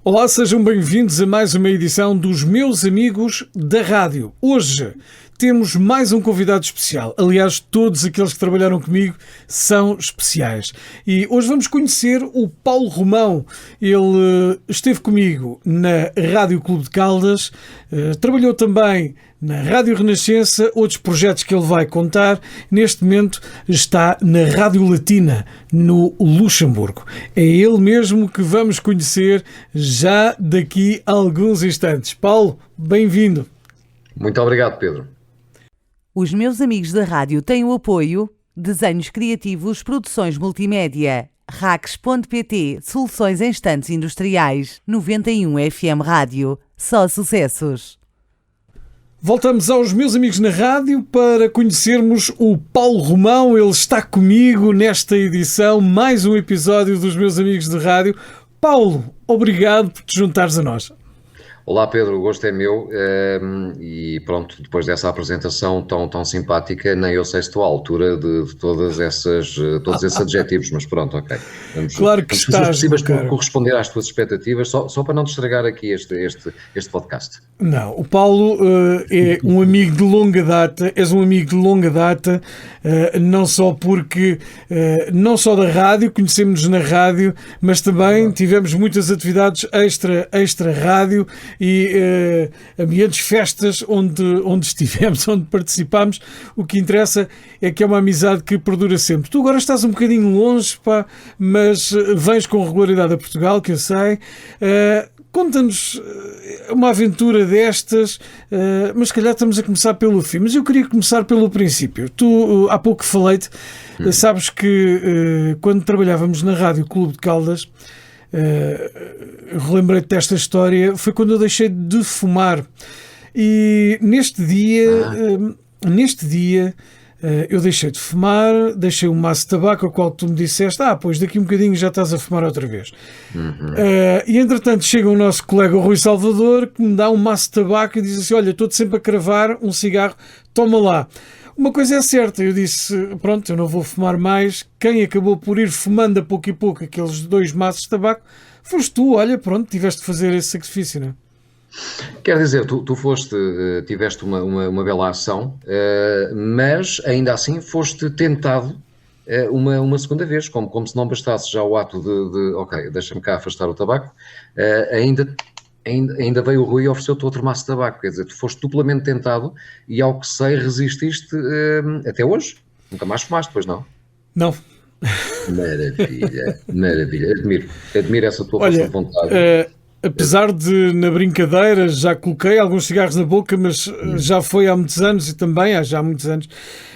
Olá, sejam bem-vindos a mais uma edição dos Meus Amigos da Rádio. Hoje temos mais um convidado especial. Aliás, todos aqueles que trabalharam comigo são especiais. E hoje vamos conhecer o Paulo Romão. Ele esteve comigo na Rádio Clube de Caldas, trabalhou também na Rádio Renascença, outros projetos que ele vai contar. Neste momento está na Rádio Latina, no Luxemburgo. É ele mesmo que vamos conhecer já daqui a alguns instantes. Paulo, bem-vindo. Muito obrigado, Pedro. Os Meus Amigos da Rádio têm o apoio Desenhos Criativos, Produções Multimédia, Racks.pt, Soluções em Estantes Industriais, 91 FM Rádio, só sucessos. Voltamos aos Meus Amigos na Rádio para conhecermos o Paulo Romão. Ele está comigo nesta edição, mais um episódio dos Meus Amigos de Rádio. Paulo, obrigado por te juntares a nós. Olá, Pedro, o gosto é meu e pronto, depois dessa apresentação tão simpática, nem eu sei se estou à altura de todos esses adjetivos, mas pronto, ok. Claro que estás, possíveis por corresponder às tuas expectativas, só para não te estragar aqui este podcast. Não, o Paulo é um amigo de longa data, és um amigo de longa data, não só porque, não só da rádio, conhecemos-nos na rádio, mas também tivemos muitas atividades extra rádio, e ambientes, festas onde estivemos, onde participámos. O que interessa é que é uma amizade que perdura sempre. Tu agora estás um bocadinho longe, pá, mas vens com regularidade a Portugal, que eu sei. Conta-nos uma aventura destas, mas se calhar estamos a começar pelo fim. Mas eu queria começar pelo princípio. Tu, há pouco falei-te, sabes que quando trabalhávamos na Rádio Clube de Caldas, relembrei-te desta história, foi quando eu deixei de fumar. E neste dia eu deixei de fumar, deixei um maço de tabaco, ao qual tu me disseste, pois daqui um bocadinho já estás a fumar outra vez. E entretanto chega o nosso colega Rui Salvador, que me dá um maço de tabaco e diz assim, olha, estou-te sempre a cravar um cigarro, toma lá. Uma coisa é certa, eu disse, pronto, eu não vou fumar mais. Quem acabou por ir fumando a pouco e pouco aqueles 2 maços de tabaco, foste tu, olha, pronto, tiveste de fazer esse sacrifício, não é? Quer dizer, tu tiveste uma bela ação, mas ainda assim foste tentado uma segunda vez, como se não bastasse já o ato de ok, deixa-me cá afastar o tabaco, ainda veio o Rui e ofereceu-te outro maço de tabaco. Quer dizer, tu foste duplamente tentado e, ao que sei, resististe até hoje. Nunca mais fumaste, pois não? Não. Maravilha. Admiro essa tua força de vontade. Apesar de, na brincadeira, já coloquei alguns cigarros na boca, mas já foi há muitos anos e também há já muitos anos.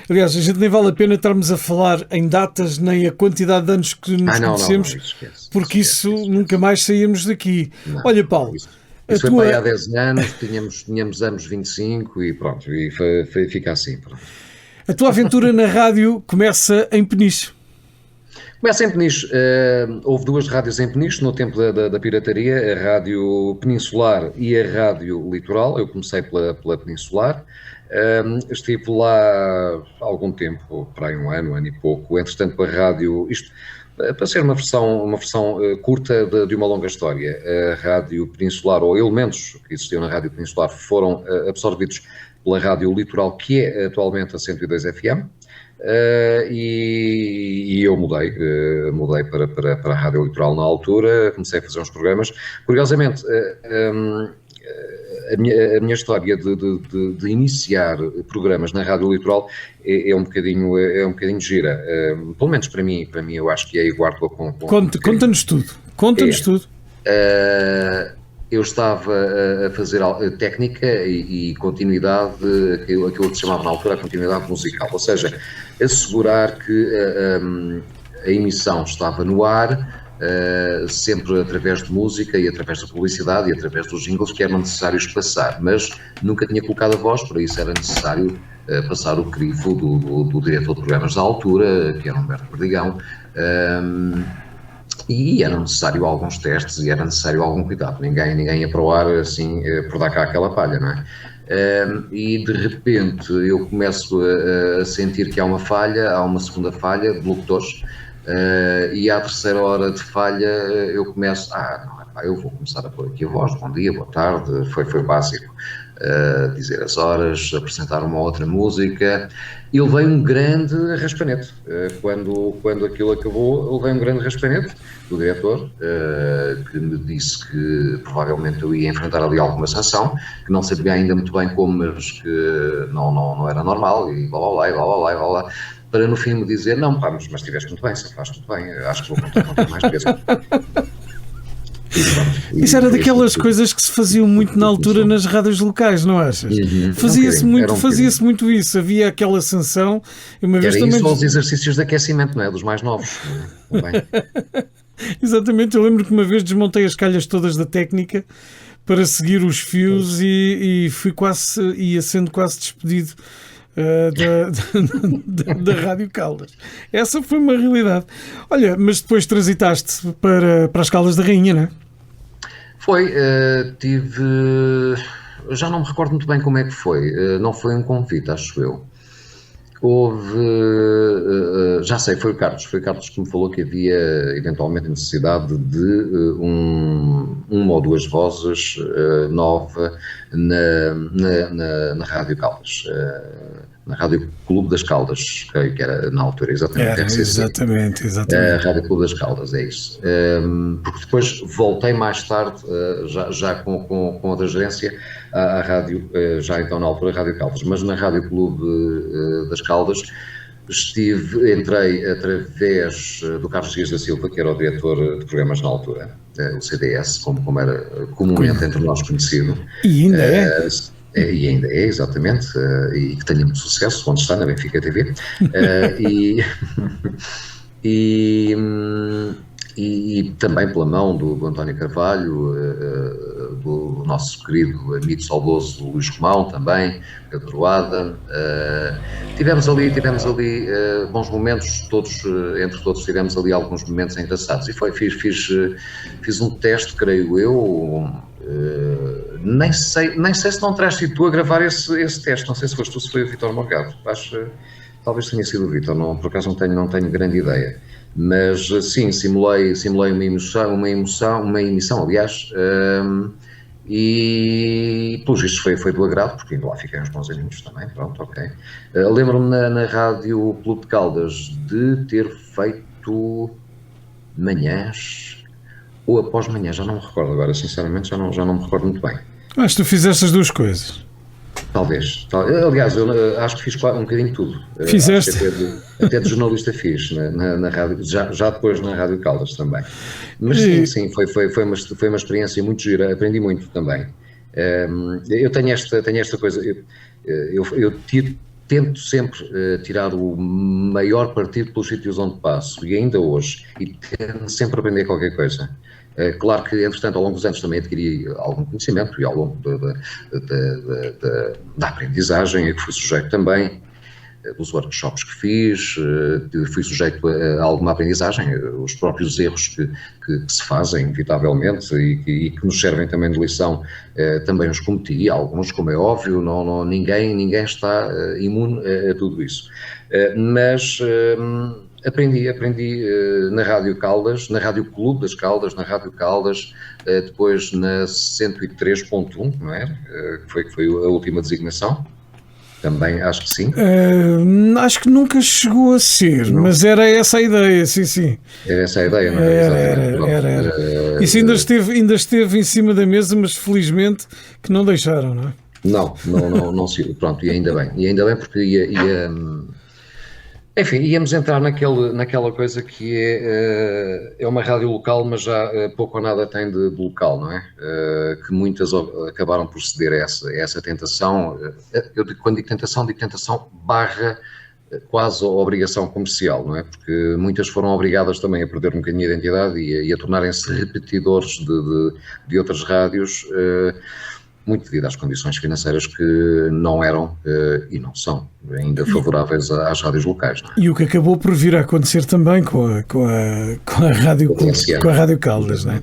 Aliás, a gente nem vale a pena estarmos a falar em datas nem a quantidade de anos que nos conhecemos, porque isso nunca mais saímos daqui. Não, olha, Paulo... Isso foi para aí há 10 anos, tínhamos anos 25 e pronto, e fica assim. Pronto. A tua aventura na rádio começa em Peniche. Começa em Peniche. Houve 2 rádios em Peniche no tempo da pirataria, a Rádio Peninsular e a Rádio Litoral. Eu comecei pela Peninsular. Estive lá há algum tempo, para aí um ano e pouco. Entretanto, a rádio, isto para ser uma versão curta de uma longa história, a Rádio Peninsular, ou elementos que existiam na Rádio Peninsular, foram absorvidos pela Rádio Litoral, que é atualmente a 102 FM. E eu mudei para a Rádio Litoral na altura, comecei a fazer uns programas. Curiosamente, a minha história de iniciar programas na Rádio Litoral é um bocadinho gira, pelo menos para mim eu acho que é, e guardo-a com Conta-nos tudo. Eu estava a fazer técnica e continuidade, aquilo que eu chamava na altura a continuidade musical, ou seja, assegurar que a emissão estava no ar, sempre através de música e através da publicidade e através dos jingles que eram necessários passar, mas nunca tinha colocado a voz, para isso era necessário passar o crivo do diretor de programas da altura, que era Humberto Perdigão, e era necessário alguns testes e era necessário algum cuidado. Ninguém ia para o ar assim por dar cá aquela palha, não é? E de repente eu começo a sentir que há uma falha, há uma segunda falha de locutores, e à terceira hora de falha eu começo, eu vou começar a pôr aqui a voz, bom dia, boa tarde, foi básico, dizer as horas, apresentar uma outra música, e levei um grande raspanete. Quando aquilo acabou, levei um grande raspanete do diretor, que me disse que provavelmente eu ia enfrentar ali alguma sanção, que não sabia ainda muito bem como, mas que não era normal, e blá blá blá, blá blá, para no fim me dizer, não, pá, mas estiveste muito bem, safaste muito bem, acho que vou contar mais vezes. Isso era daquelas coisas que se faziam muito na altura nas rádios locais, não achas? Fazia-se muito isso, havia aquela sanção. Uma vez era também... isso aos exercícios de aquecimento, não é? Dos mais novos. Exatamente, eu lembro que uma vez desmontei as calhas todas da técnica para seguir os fios e ia sendo quase despedido da Rádio Caldas. Essa foi uma realidade. Olha, mas depois transitaste para as Caldas da Rainha, não é? Foi, já não me recordo muito bem como é que foi, não foi um convite, acho eu. Já sei, foi o Carlos que me falou que havia eventualmente necessidade de uma ou duas vozes nova na Rádio Caldas, na Rádio Clube das Caldas, que era na altura, exatamente. Exatamente. A Rádio Clube das Caldas, é isso. Porque depois voltei mais tarde, já com outra gerência, à rádio, já então na altura Rádio Caldas, mas na Rádio Clube das Caldas entrei através do Carlos Dias da Silva, que era o diretor de programas na altura, o CDS, como era comumente entre nós conhecido. E ainda é? E ainda é, exatamente, e que tenha muito sucesso, onde está, na Benfica TV. E também pela mão do António Carvalho, do nosso querido amigo saudoso Luís Romão também, Pedro Ada. Tivemos ali bons momentos, entre todos tivemos ali alguns momentos engraçados. E fiz um teste, creio eu, nem sei se não terás tu a gravar esse teste, não sei se foste tu, se foi o Vítor Morgado, talvez tenha sido o Vítor, por acaso não tenho grande ideia. Mas sim, simulei uma emissão, aliás, e pelos vistos foi do agrado, porque ainda lá fiquei uns bons aninhos também, pronto, ok. Lembro-me na Rádio Clube de Caldas de ter feito manhãs ou após manhã, já não me recordo agora, sinceramente já não me recordo muito bem. Mas tu fizeste as duas coisas. Talvez. Aliás, eu acho que fiz um bocadinho de tudo. Fizeste? Até de jornalista fiz na rádio, já depois na Rádio Caldas também. Mas sim, foi uma experiência muito gira, aprendi muito também. Eu tenho esta coisa, eu tento sempre tirar o maior partido pelos sítios onde passo, e ainda hoje, e tento sempre aprender qualquer coisa. Claro que, entretanto, ao longo dos anos também adquiri algum conhecimento e ao longo da aprendizagem a que fui sujeito também, dos workshops que fiz, fui sujeito a alguma aprendizagem, os próprios erros que se fazem, inevitavelmente, e que nos servem também de lição, também os cometi, alguns, como é óbvio, ninguém está imune a tudo isso. Mas aprendi na Rádio Caldas, na Rádio Clube das Caldas, na Rádio Caldas, depois na 103.1, não é? Que foi a última designação. Também, acho que sim. Acho que nunca chegou a ser, não. Mas era essa a ideia, sim. Era essa a ideia, não é? Era. Isso ainda esteve em cima da mesa, mas felizmente que não deixaram, não é? Não se. Pronto, e ainda bem porque ia enfim, íamos entrar naquela coisa que é uma rádio local, mas já pouco ou nada tem de local, não é? Que muitas acabaram por ceder a essa tentação. Quando digo tentação barra quase a obrigação comercial, não é? Porque muitas foram obrigadas também a perder um bocadinho a identidade e a tornarem-se repetidores de outras rádios. muito devido às condições financeiras que não eram e não são ainda favoráveis às rádios locais. Não é? E o que acabou por vir a acontecer também com a Rádio Caldas, não é?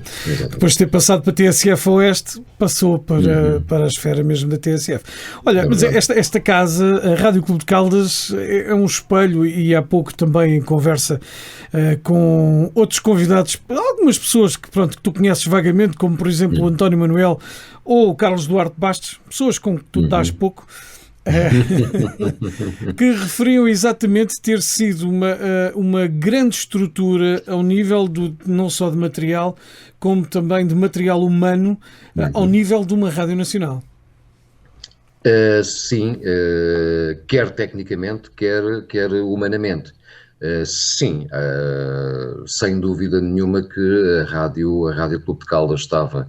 Depois de ter passado para a TSF Oeste, passou para a esfera mesmo da TSF. Olha, mas esta casa, a Rádio Clube de Caldas, é um espelho, e há pouco também em conversa com outros convidados, algumas pessoas que tu conheces vagamente, como por exemplo o António Manuel ou o Carlos Duarte Bastos, pessoas com que tu dás pouco, que referiam exatamente ter sido uma grande estrutura ao nível não só de material, como também de material humano, ao nível de uma rádio nacional. Sim, quer tecnicamente, quer humanamente. Sim, sem dúvida nenhuma que a Rádio Clube de Caldas estava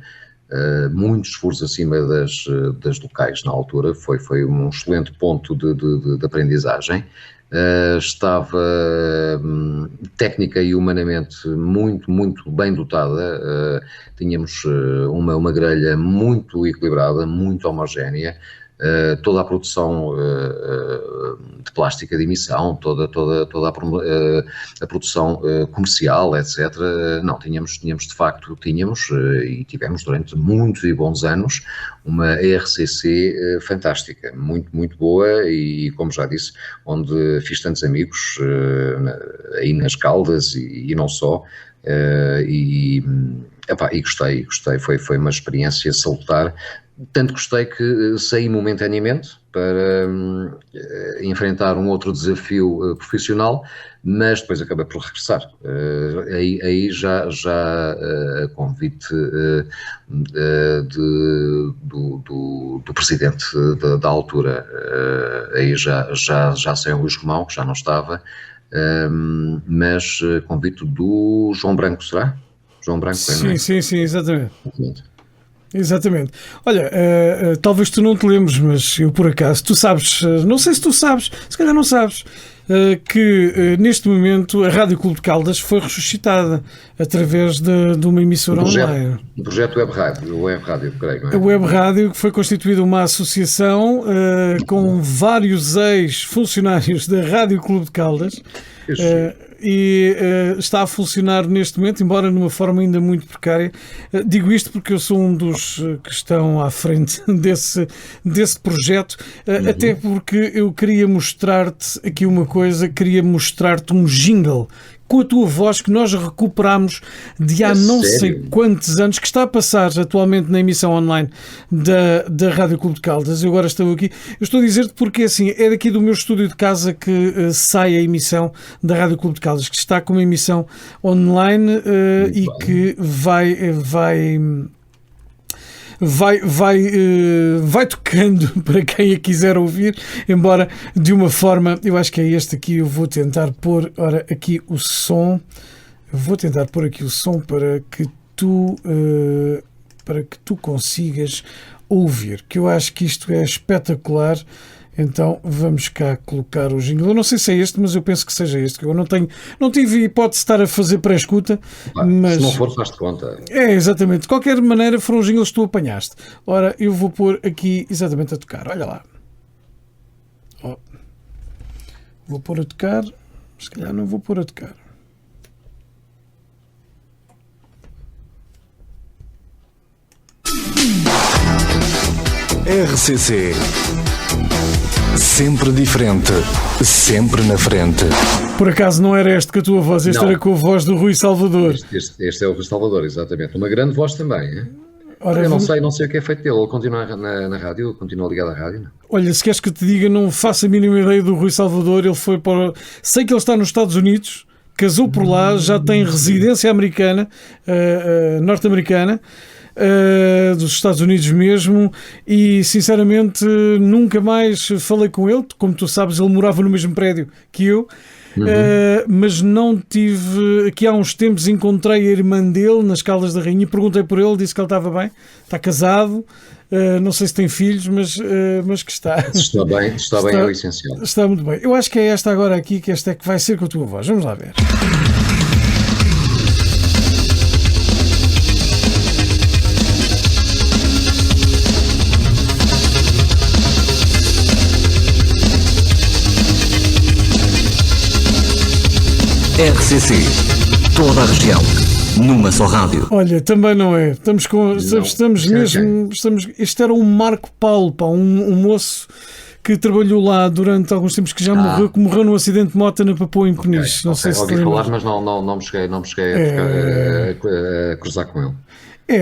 muitos esforços acima das locais na altura, foi um excelente ponto de aprendizagem, estava técnica e humanamente muito bem dotada, tínhamos uma grelha muito equilibrada, muito homogénea, toda a produção de plástica de emissão, toda a produção comercial, etc. Não, tínhamos de facto, e tivemos durante muitos e bons anos uma RCC fantástica, muito boa, e como já disse, onde fiz tantos amigos aí nas Caldas e não só, e gostei, foi uma experiência salutar. Tanto gostei que saí momentaneamente para enfrentar um outro desafio profissional, mas depois acabei por regressar. Aí já a convite do presidente da altura. Aí já saiu o Luís Romão, que já não estava, mas convite do João Branco, será? João Branco, sim, exatamente. Exatamente. Olha, talvez tu não te lembres, mas eu por acaso, tu sabes, não sei se tu sabes, se calhar não sabes, que neste momento a Rádio Clube de Caldas foi ressuscitada através de uma emissora online. O projeto Web Rádio, creio, não é? A Web Rádio, que foi constituída uma associação com vários ex-funcionários da Rádio Clube de Caldas. E está a funcionar neste momento, embora numa forma ainda muito precária. Digo isto porque eu sou um dos que estão à frente desse projeto, até porque eu queria mostrar-te aqui uma coisa, queria mostrar-te um jingle com a tua voz que nós recuperámos de há não sei quantos anos, que está a passar atualmente na emissão online da Rádio Clube de Caldas. Eu agora estou aqui. Eu estou a dizer-te porque assim, é daqui do meu estúdio de casa que sai a emissão da Rádio Clube de Caldas, que está com uma emissão online e que vai tocando para quem a quiser ouvir, embora de uma forma, eu acho que é este aqui, eu vou tentar pôr aqui o som, para que tu consigas ouvir, que eu acho que isto é espetacular. Então vamos cá colocar o jingle. Eu não sei se é este, mas eu penso que seja este, que eu não tive hipótese de estar a fazer pré-escuta. Mas se não for, faz-te conta. É, exatamente. De qualquer maneira, foram os jingles que tu apanhaste. Ora, eu vou pôr aqui exatamente a tocar. Olha lá. Vou pôr a tocar. Se calhar não vou pôr a tocar. RCC. Sempre diferente, sempre na frente. Por acaso não era este com a tua voz, este era com a voz do Rui Salvador. Este é o Rui Salvador, exatamente. Uma grande voz também, hein? Ora, eu não sei o que é feito dele. Ele continua na rádio, continua ligado à rádio, não? Olha, se queres que te diga, não faço a mínima ideia do Rui Salvador. Ele foi para... Sei que ele está nos Estados Unidos, casou por lá, já tem residência americana, norte-americana, dos Estados Unidos mesmo, e sinceramente nunca mais falei com ele. Como tu sabes, ele morava no mesmo prédio que eu. Mas não tive. Aqui há uns tempos encontrei a irmã dele nas Caldas da Rainha e perguntei por ele, disse que ele estava bem, está casado, não sei se tem filhos, mas que está. Está bem, é o essencial. Está muito bem. Eu acho que é esta agora aqui, que esta é que vai ser com a tua voz. Vamos lá ver. RCC, toda a região, numa só rádio. Olha, também não é. Estamos mesmo. Este era um Marco Paulo, pá, um moço que trabalhou lá durante alguns tempos, que já morreu, que morreu num acidente de moto na Papua em Peniche. Não sei se ouvi falar, mas não me cheguei a cruzar com ele.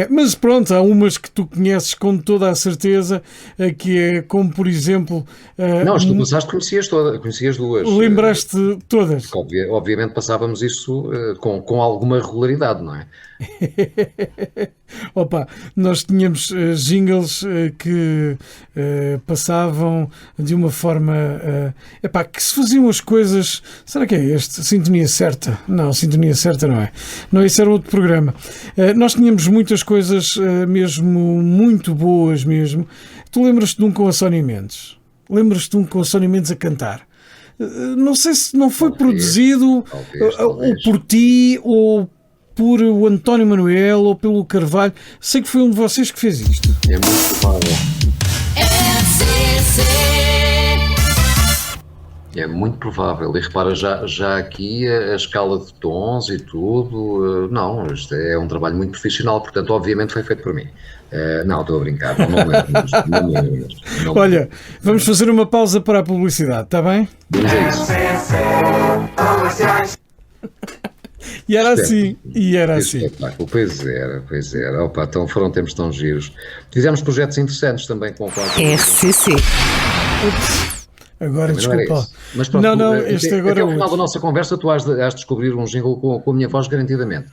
Mas pronto, há umas que tu conheces com toda a certeza, que é como, por exemplo... Não, as que tu passaste conhecias duas. Lembraste todas? Obviamente passávamos isso com alguma regularidade, não é? Opa, nós tínhamos jingles que passavam de uma forma que se faziam as coisas. Será que é este? Sintonia Certa? Não, Sintonia Certa não é. Não, esse era outro programa. Nós tínhamos muitas coisas mesmo muito boas mesmo. Tu lembras-te de um com a Sónia Mendes? Lembras-te de um com a Sónia Mendes a cantar? Não sei se não foi produzido ou por ti ou por o António Manuel ou pelo Carvalho. Sei que foi um de vocês que fez isto. É muito provável. É muito provável. E repara, já aqui a escala de tons e tudo, não, isto é um trabalho muito profissional, portanto, obviamente foi feito por mim. Não, estou a brincar, não me lembro. Olha, vamos fazer uma pausa para a publicidade, está bem? Vamos a isso. E era assim, Espetáculo. Pois era. Opa, então foram tempos tão giros. Fizemos projetos interessantes também com o RCC. Agora, desculpa. Mas pronto, não, este agora até ao final da nossa conversa tu has de descobrir um jingle com a minha voz garantidamente.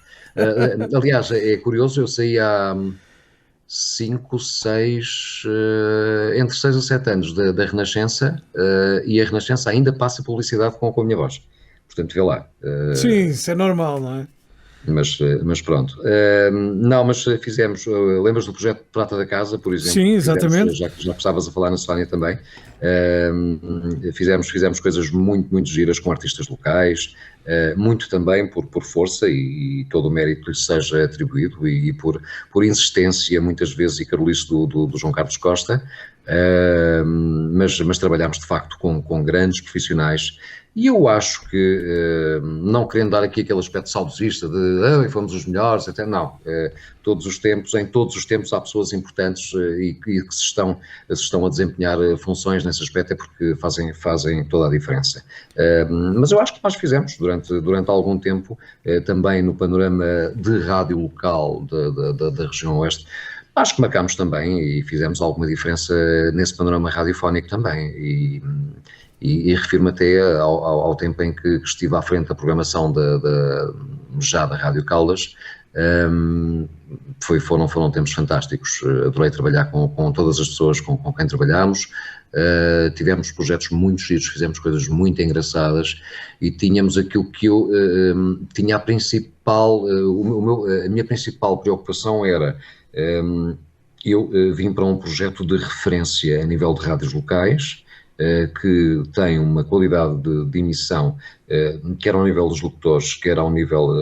Aliás, é curioso, eu saí há 5, 6, entre 6 a 7 anos da Renascença, e a Renascença ainda passa publicidade com a minha voz. Portanto, vê lá. Sim, isso é normal, não é? Mas pronto. Não, mas fizemos. Lembras do projeto Prata da Casa, por exemplo? Sim, exatamente. Já começavas a falar na Sónia também. Fizemos coisas muito, muito giras com artistas locais, muito também por força e todo o mérito lhe seja atribuído e por insistência, muitas vezes, e carolice do João Carlos Costa. Mas trabalhámos de facto com grandes profissionais. E eu acho que, não querendo dar aqui aquele aspecto saudosista de fomos os melhores, até não. Em todos os tempos há pessoas importantes e que se estão a desempenhar funções nesse aspecto, é porque fazem toda a diferença. Mas eu acho que nós fizemos durante algum tempo, também no panorama de rádio local da região oeste. Acho que marcámos também e fizemos alguma diferença nesse panorama radiofónico também. E refiro-me até ao tempo em que estive à frente da programação da Rádio Caldas. Foram tempos fantásticos. Adorei trabalhar com todas as pessoas com quem trabalhámos. Tivemos projetos muito giros, fizemos coisas muito engraçadas e tínhamos aquilo que eu tinha a minha principal preocupação era... eu vim para um projeto de referência a nível de rádios locais, que tem uma qualidade de emissão, quer ao nível dos locutores, quer ao nível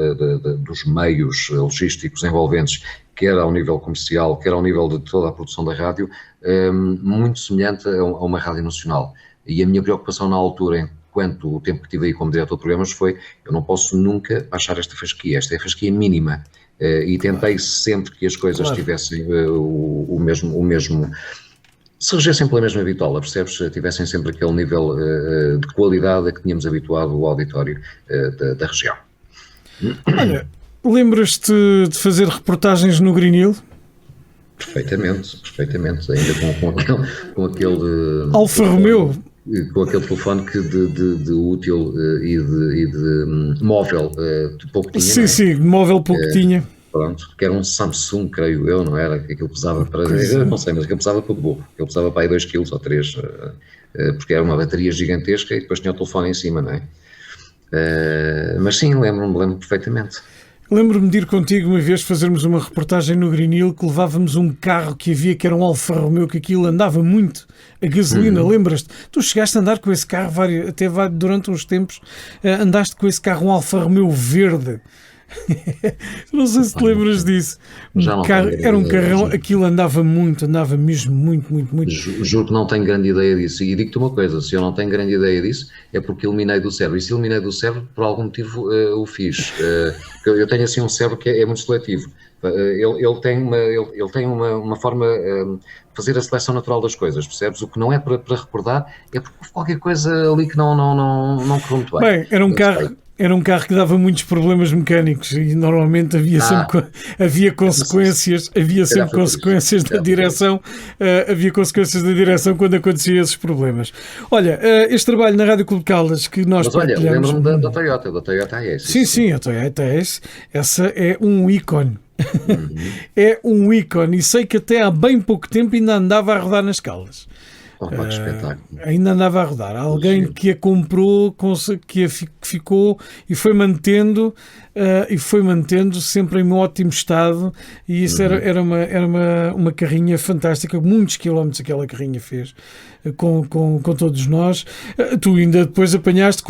dos meios logísticos envolventes, quer ao nível comercial, quer ao nível de toda a produção da rádio, muito semelhante a uma rádio nacional. E a minha preocupação na altura, enquanto o tempo que tive aí como diretor de programas, foi: eu não posso nunca baixar esta fasquia mínima. E tentei sempre que as coisas tivessem o mesmo, se regessem pela mesma bitola, percebes? Tivessem sempre aquele nível de qualidade a que tínhamos habituado o auditório da região. Olha, lembras-te de fazer reportagens no Green Hill? Perfeitamente, ainda com aquele Alfa Romeo. Com aquele telefone de útil e de móvel pouco tinha. Sim, móvel pouco tinha. Pronto, que era um Samsung, creio eu, não era? Que aquilo pesava para... Eu não sei, mas aquilo pesava para burro. Aquilo pesava para aí 2 kg ou 3, porque era uma bateria gigantesca e depois tinha o telefone em cima, não é? Mas sim, lembro-me perfeitamente. Lembro-me de ir contigo uma vez fazermos uma reportagem no Green Hill, que levávamos um carro que havia, que era um Alfa Romeo, que aquilo andava muito a gasolina, lembras-te? Tu chegaste a andar com esse carro, até durante uns tempos, andaste com esse carro, um Alfa Romeo verde, Não sei se te lembras disso. Era um carrão, aquilo andava mesmo muito. Juro que não tenho grande ideia disso. E digo-te uma coisa, se eu não tenho grande ideia disso, é porque eliminei do cérebro. E se eliminei do cérebro, por algum motivo o fiz. Eu tenho assim um cérebro que é muito seletivo. Ele tem uma forma de fazer a seleção natural das coisas, percebes? O que não é para recordar é porque houve qualquer coisa ali que não correu muito bem. Bem, era um carro que dava muitos problemas mecânicos e normalmente havia consequências, da direção, quando aconteciam esses problemas. Olha, este trabalho na Rádio Clube de Caldas que nós partilhamos... Olha, lembro-me da Toyota Ace. Sim, a Toyota Ace, essa é um ícone. É um ícone e sei que até há bem pouco tempo ainda andava a rodar nas Caldas. Que espetáculo. Ainda andava a rodar. Alguém que a comprou, que ficou e foi mantendo sempre em um ótimo estado, e isso era uma carrinha fantástica, muitos quilómetros aquela carrinha fez com todos nós. Tu ainda depois apanhaste,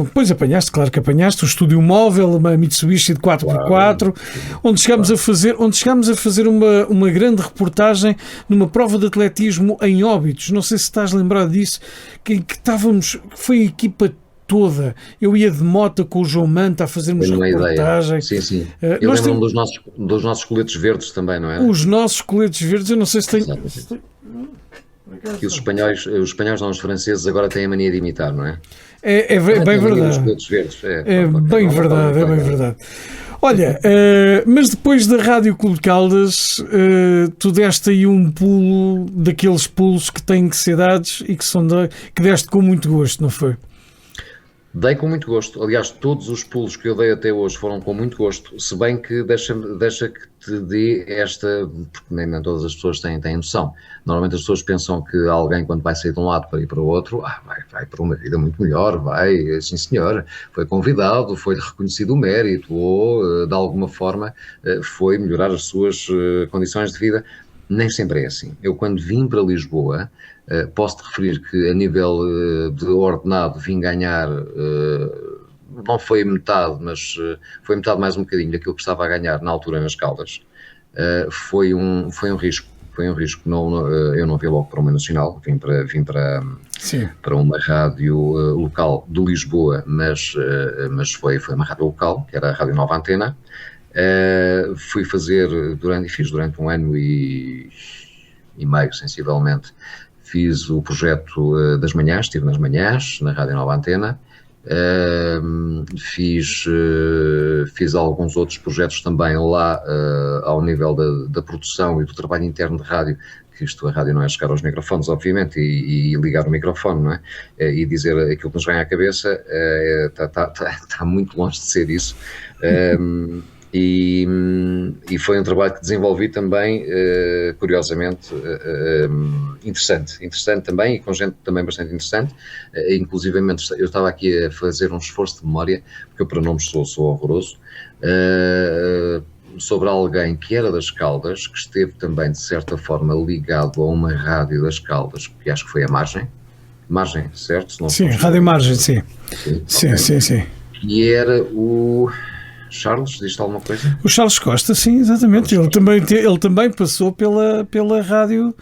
claro que apanhaste o estúdio móvel, uma Mitsubishi de 4x4, onde chegámos a fazer uma grande reportagem numa prova de atletismo em Óbidos. Não sei se estás lembrado disso, que foi a equipa toda. Eu ia de moto com o João Manta a fazermos reportagem. Sim. Eu lembro-me dos nossos coletes verdes também, não é? Os nossos coletes verdes, eu não sei se tem... Que os espanhóis não, os franceses agora têm a mania de imitar, não é? É bem verdade. É bem verdade. Olha, mas depois da Rádio Clube de Caldas, tu deste aí um pulo, daqueles pulos que têm que ser dados e que deste com muito gosto, não foi? Dei com muito gosto. Aliás, todos os pulos que eu dei até hoje foram com muito gosto, se bem que deixa que te dê esta, porque nem todas as pessoas têm noção. Normalmente as pessoas pensam que alguém, quando vai sair de um lado para ir para o outro, vai para uma vida muito melhor, sim senhor, foi convidado, foi reconhecido o mérito, ou de alguma forma foi melhorar as suas condições de vida. Nem sempre é assim. Eu, quando vim para Lisboa, posso-te referir que a nível de ordenado vim ganhar, não foi metade, mas foi metade mais um bocadinho daquilo que estava a ganhar na altura nas Caldas. Foi um risco. Eu não vim logo para uma nacional, vim para uma rádio local de Lisboa, mas foi uma rádio local, que era a Rádio Nova Antena. Fui fazer fiz durante um ano e meio, sensivelmente. Fiz o projeto das manhãs, estive nas manhãs, na Rádio Nova Antena. Fiz alguns outros projetos também lá ao nível da produção e do trabalho interno de rádio, que a rádio não é chegar aos microfones, obviamente, e ligar o microfone, não é? E dizer aquilo que nos vem à cabeça, está muito longe de ser isso. E foi um trabalho que desenvolvi também, curiosamente, interessante também, e com gente também bastante interessante. Inclusivamente, eu estava aqui a fazer um esforço de memória, porque eu para nomes sou horroroso, sobre alguém que era das Caldas, que esteve também, de certa forma, ligado a uma rádio das Caldas, que acho que foi a Margem, certo? Se não sim, Rádio Margem, sim. Sim. E era o... Charles, diz-te alguma coisa? O Charles Costa, sim, exatamente. Ele também passou pela Rádio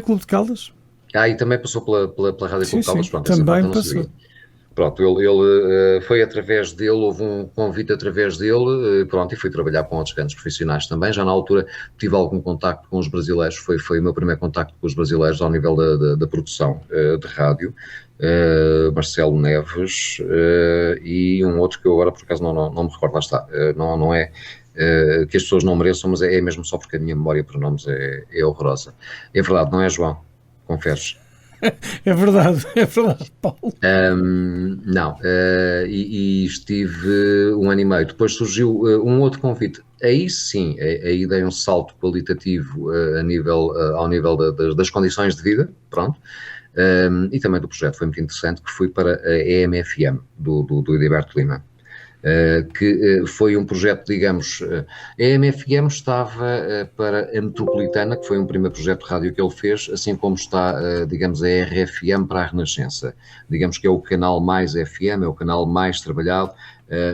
Clube de Caldas. E também passou pela Rádio Clube de Caldas. Pronto, também passou. Pronto, ele foi através dele, houve um convite através dele, pronto, e fui trabalhar com outros grandes profissionais também. Já na altura tive algum contacto com os brasileiros, foi o meu primeiro contacto com os brasileiros ao nível da produção de rádio. Marcelo Neves e um outro que eu agora por acaso não me recordo, lá está, não é que as pessoas não mereçam, mas é mesmo só porque a minha memória para nomes é horrorosa. É verdade, não é, João? Conferes? É verdade, Paulo. Não, e estive um ano e meio. Depois surgiu um outro convite. Aí sim, aí dei um salto qualitativo ao nível das condições de vida, pronto. E também do projeto, foi muito interessante, que fui para a EMFM, do Edilberto Lima, que foi um projeto, digamos, a EMFM estava para a Metropolitana, que foi um primeiro projeto de rádio que ele fez, assim como está, digamos, a RFM para a Renascença. Digamos que é o canal mais FM, é o canal mais trabalhado,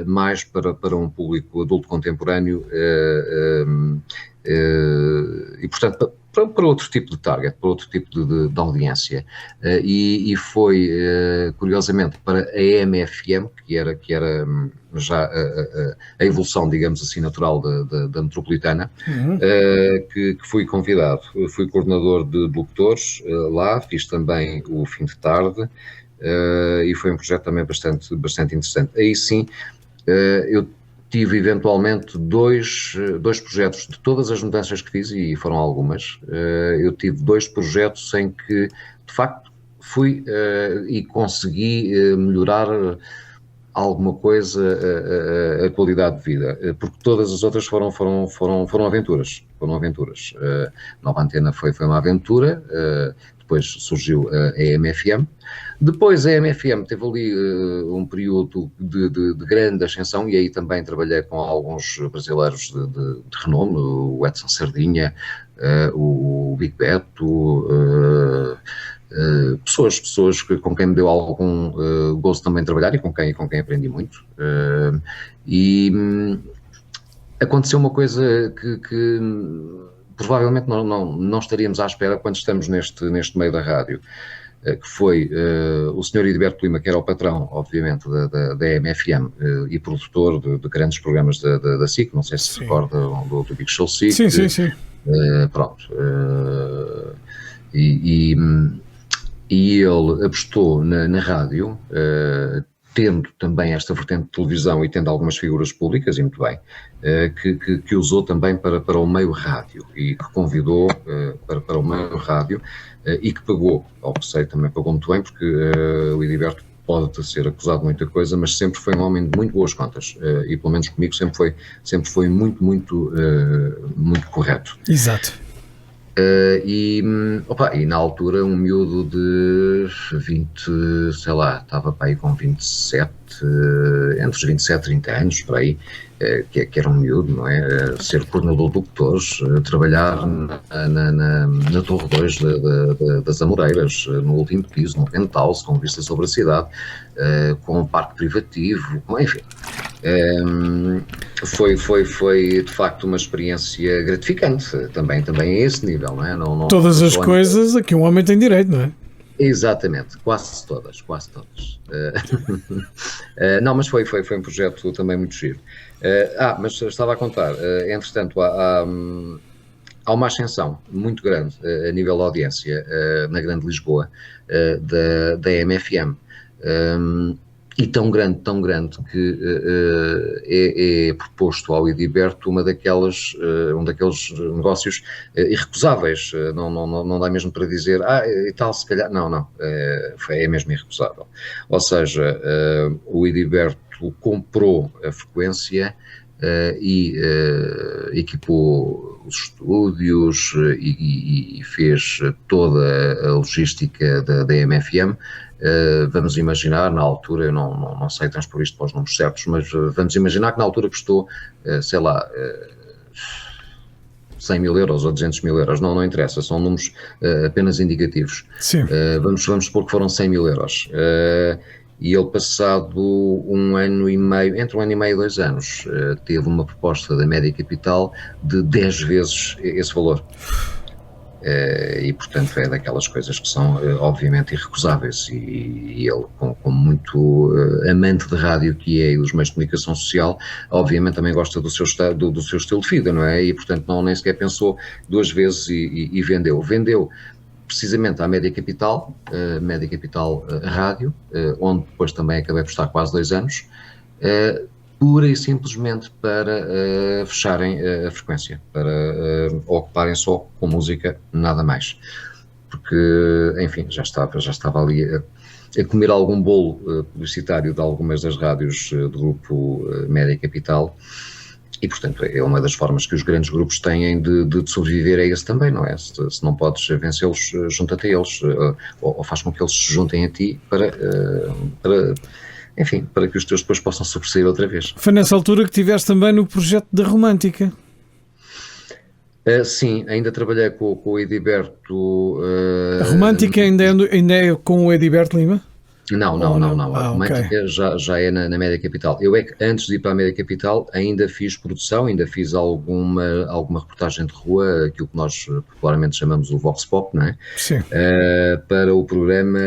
mais para um público adulto contemporâneo e, portanto, para outro tipo de target, para outro tipo de audiência. E foi, curiosamente, para a EMFM, que era já a evolução, digamos assim, natural da metropolitana, que fui convidado. Fui coordenador de locutores lá, fiz também o fim de tarde, e foi um projeto também bastante interessante. Aí sim, eu tive eventualmente dois projetos, de todas as mudanças que fiz, e foram algumas, eu tive 2 projetos em que, de facto, fui e consegui melhorar alguma coisa a qualidade de vida, porque todas as outras foram aventuras. Nova Antena foi uma aventura, depois surgiu a EMFM. Depois a EMFM teve ali um período de grande ascensão, e aí também trabalhei com alguns brasileiros de renome, o Edson Sardinha, o Big Beto, pessoas com quem me deu algum gosto também trabalhar e com quem aprendi muito. Aconteceu uma coisa que provavelmente não estaríamos à espera quando estamos neste meio da rádio, que foi o Sr. Ediberto Lima, que era o patrão, obviamente, da MFM e produtor de grandes programas da SIC, não sei se se recorda do Big Show SIC. Sim. Pronto. E ele apostou na rádio, tendo também esta vertente de televisão e tendo algumas figuras públicas, e muito bem, que usou também para o meio rádio, e que convidou para o meio rádio, e que pagou, ao que sei, também pagou muito bem, porque o Ediberto pode ser acusado de muita coisa, mas sempre foi um homem de muito boas contas, e pelo menos comigo sempre foi muito correto. Exato. E na altura um miúdo de 20, sei lá, estava para aí com 27, entre os 27 e 30 anos, por aí, que era um miúdo, não é? Ser coordenador de locutores, trabalhar na Torre 2 das Amoreiras, no último piso, no penthouse, com vista sobre a cidade, com um parque privativo, enfim. Foi de facto uma experiência gratificante, também a esse nível, não é? Todas as coisas a que um homem tem direito, não é? Exatamente, quase todas. Não, mas foi um projeto também muito giro. Mas estava a contar, entretanto, há uma ascensão muito grande a nível de audiência na Grande Lisboa da MFM. E tão grande que é proposto ao Ediberto um daqueles negócios irrecusáveis. Não dá mesmo para dizer, e tal, se calhar. Não. É mesmo irrecusável. Ou seja, o Ediberto comprou a frequência e equipou os estúdios e fez toda a logística da MFM. Vamos imaginar, na altura, eu não sei transpor isto para os números certos, mas vamos imaginar que na altura custou, sei lá, 100 mil euros ou 200 mil euros, não interessa, são números apenas indicativos. Sim. Vamos supor que foram 100 mil euros. E ele, passado um ano e meio, entre 1 ano e meio e 2 anos, teve uma proposta da Média Capital de 10 vezes esse valor. E portanto é daquelas coisas que são obviamente irrecusáveis, e ele, como muito amante de rádio que é, e dos meios de comunicação social, obviamente também gosta do seu estilo de vida, não é? E portanto nem sequer pensou 2 vezes e vendeu precisamente à Média Capital Rádio, onde depois também acabei por estar quase 2 anos, pura e simplesmente para fecharem a frequência, para ocuparem só com música, nada mais. Porque, enfim, já estava ali a comer algum bolo publicitário de algumas das rádios do grupo Média Capital, e, portanto, é uma das formas que os grandes grupos têm de sobreviver a esse também, não é? Se não podes vencê-los, junta-te a eles, ou faz com que eles se juntem a ti para que os teus depois possam sobressair outra vez. Foi nessa altura que estiveste também no projeto da Romântica. Sim, ainda trabalhei com o Ediberto. A Romântica ainda é com o Ediberto Lima? Não. A romântica já é na Média Capital. Eu é que antes de ir para a Média Capital ainda fiz produção, ainda fiz alguma reportagem de rua, aquilo que nós popularmente chamamos o Vox Pop, não é? Sim. Para o programa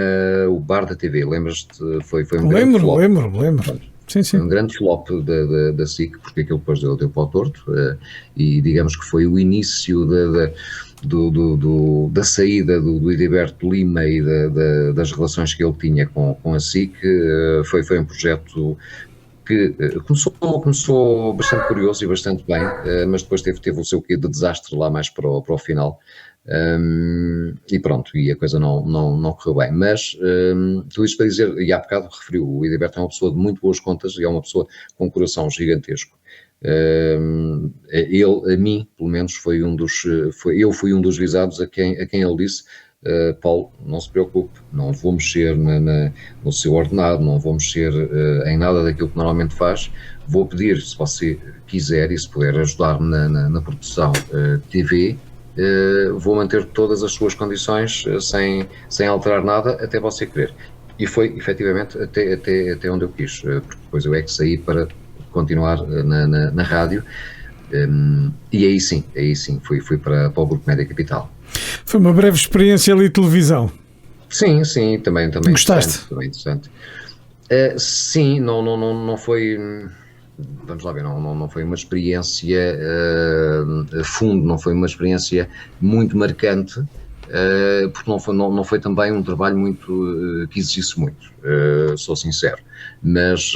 O Bar da TV. Lembras-te? Foi um grande flop. Lembro. Sim. Foi um grande flop da SIC, porque aquilo depois deu para o torto, e digamos que foi o início da saída do Edilberto Lima e das relações que ele tinha com a SIC. Foi um projeto que começou bastante curioso e bastante bem, mas depois teve o seu quê de desastre lá mais para o final. E pronto, e a coisa não correu bem, mas tudo isto para dizer, e há bocado referiu, o Edilberto é uma pessoa de muito boas contas e é uma pessoa com um coração gigantesco. Ele, a mim, pelo menos, fui um dos visados a quem ele disse: Paulo, não se preocupe, não vou mexer no seu ordenado, não vou mexer em nada daquilo que normalmente faz, vou pedir, se você quiser e se puder ajudar-me na produção TV, vou manter todas as suas condições sem alterar nada até você querer. E foi efetivamente até onde eu quis, porque depois eu é que saí para continuar na rádio, e aí sim fui para o Grupo Média Capital. Foi uma breve experiência ali de televisão. Sim, também gostaste? Também interessante. Sim, não foi... Vamos lá ver, não foi uma experiência a fundo, não foi uma experiência muito marcante, porque não foi também um trabalho muito que exigisse muito, sou sincero, mas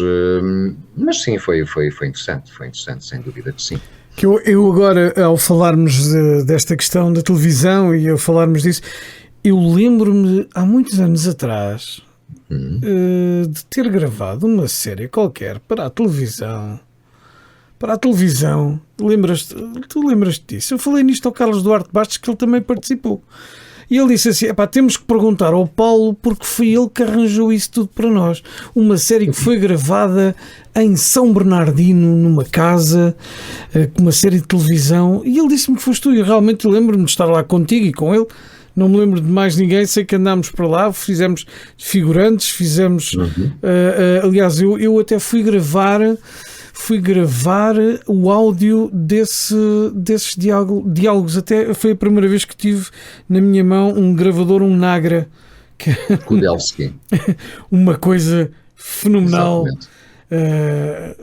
sim, foi interessante, sem dúvida que sim. Que eu agora, ao falarmos desta questão da televisão e ao falarmos disso, eu lembro-me há muitos anos atrás de ter gravado uma série qualquer para a televisão. Tu lembras-te disso? Eu falei nisto ao Carlos Duarte Bastos, que ele também participou. E ele disse assim: temos que perguntar ao Paulo, porque foi ele que arranjou isso tudo para nós. Uma série que foi gravada em São Bernardino, numa casa, uma série de televisão. E ele disse-me que foste tu. E realmente lembro-me de estar lá contigo e com ele. Não me lembro de mais ninguém, sei que andámos para lá, fizemos figurantes, aliás, eu até fui gravar o áudio desses diálogos. Até foi a primeira vez que tive na minha mão um gravador, um Nagra, Kudelski. Uma coisa fenomenal. Exatamente.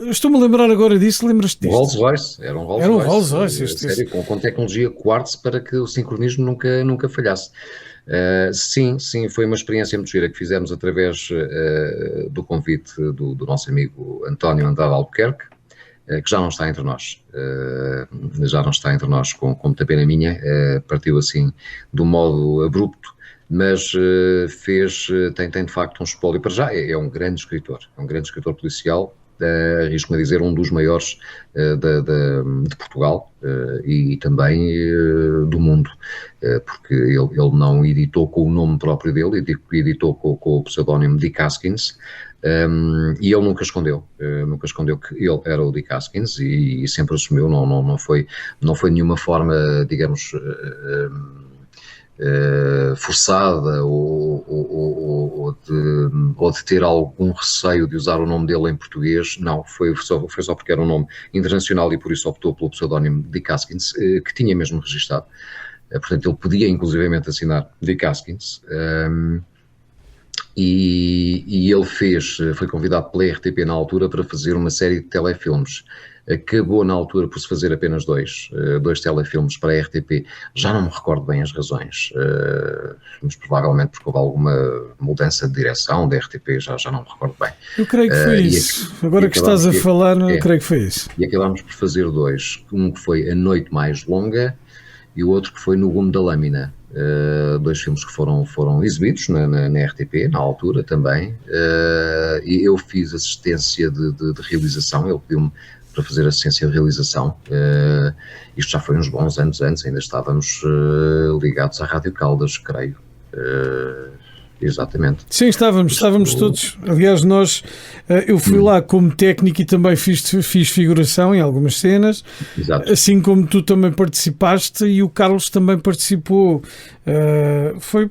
Estou-me a lembrar agora disso. Lembras-te disto? Era um Rolls Royce. Sério, com tecnologia quartz para que o sincronismo nunca falhasse. Sim, foi uma experiência muito gira que fizemos através do convite do nosso amigo António Andrade Albuquerque, que já não está entre nós. Com muita pena minha, partiu assim de um modo abrupto, mas tem de facto um espólio. Para já é um grande escritor policial, arrisco-me a dizer um dos maiores de Portugal e também do mundo, porque ele não editou com o nome próprio dele, editou com o pseudónimo Dick Haskins, e ele nunca escondeu que ele era o Dick Haskins e sempre assumiu, não foi de nenhuma forma, digamos, forçada ou de ter algum receio de usar o nome dele em português. Não, foi só porque era um nome internacional e por isso optou pelo pseudónimo Dick Haskins, que tinha mesmo registado. Portanto, ele podia inclusivamente assinar Dick Haskins, e ele foi convidado pela RTP na altura para fazer uma série de telefilmes. Acabou na altura por se fazer apenas dois telefilmes para a RTP. Já não me recordo bem as razões, mas provavelmente porque houve alguma mudança de direção da RTP, já não me recordo bem. Eu creio que foi isso. Agora que estás a falar, eu creio que foi isso. E acabámos por fazer dois. Um que foi A Noite Mais Longa e o outro que foi No Gume da Lâmina. Dois filmes que foram exibidos na RTP, na altura também. E eu fiz assistência de realização, ele pediu-me para fazer assistência de realização. Isto já foi uns bons anos antes, ainda estávamos ligados à Rádio Caldas, creio. Exatamente. Sim, estávamos todos. Aliás, eu fui lá como técnico e também fiz figuração em algumas cenas. Exato. Assim como tu também participaste e o Carlos também participou.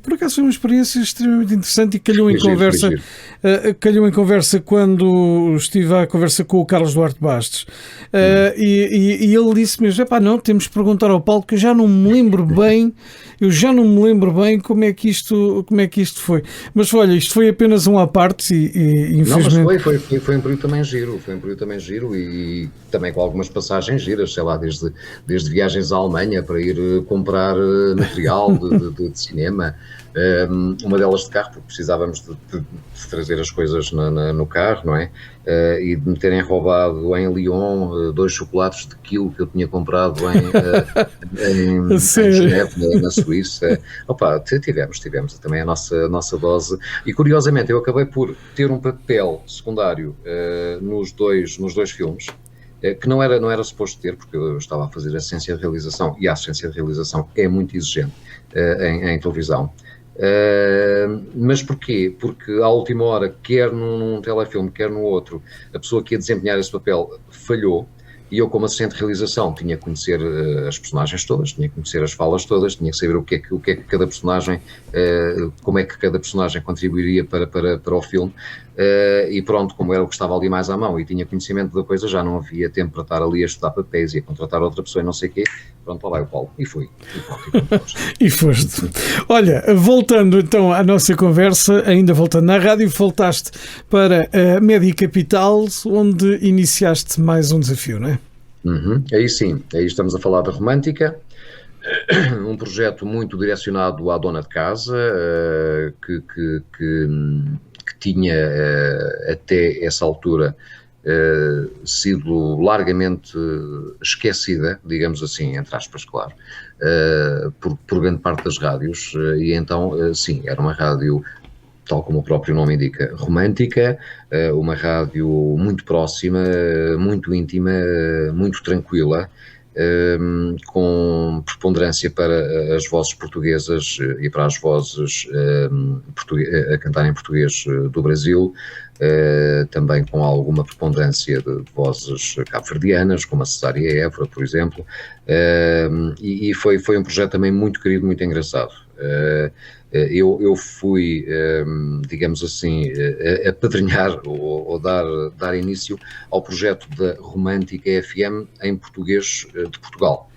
Por acaso foi uma experiência extremamente interessante e calhou em conversa. Calhou em conversa quando estive à conversa com o Carlos Duarte Bastos. E ele disse mesmo: não, temos que perguntar ao Paulo, que eu já não me lembro bem. Como é que isto foi. Mas olha, isto foi apenas um à parte e infelizmente... Não, mas foi um período também giro, e também com algumas passagens giras, sei lá, desde viagens à Alemanha para ir comprar material de cinema, uma delas de carro, porque precisávamos de trazer as coisas no carro, não é? E de me terem roubado em Lyon 2 chocolates de quilo que eu tinha comprado em Geneve, na Suíça. Tivemos também a nossa dose, e curiosamente eu acabei por ter um papel secundário nos dois filmes, que não era suposto ter, porque eu estava a fazer assistência de realização, e a assistência de realização é muito exigente em televisão. Mas porquê? Porque à última hora, quer num telefilme, quer no outro, a pessoa que ia desempenhar esse papel falhou, e eu, como assistente de realização, tinha que conhecer as personagens todas, tinha que conhecer as falas todas, tinha que saber o que é que cada personagem, como é que cada personagem contribuiria para o filme, e pronto, como era o que estava ali mais à mão e tinha conhecimento da coisa, já não havia tempo para estar ali a estudar papéis e a contratar outra pessoa e não sei o quê. Pronto, lá vai o Paulo. E fui. E foste. Olha, voltando então à nossa conversa, ainda voltando na rádio, voltaste para a Média Capital, onde iniciaste mais um desafio, não é? Aí sim, aí estamos a falar da Romântica, um projeto muito direcionado à dona de casa, que tinha até essa altura sido largamente esquecida, digamos assim, entre aspas, claro, por grande parte das rádios, e então, sim, era uma rádio, tal como o próprio nome indica, romântica, uma rádio muito próxima, muito íntima, muito tranquila, com preponderância para as vozes portuguesas e para as vozes a cantar em português do Brasil, também com alguma preponderância de vozes cabo-verdianas, como a Cesária Évora, por exemplo, e foi um projeto também muito querido, muito engraçado. Eu fui, digamos assim, apadrinhar ou dar início ao projeto da Romântica FM em português de Portugal,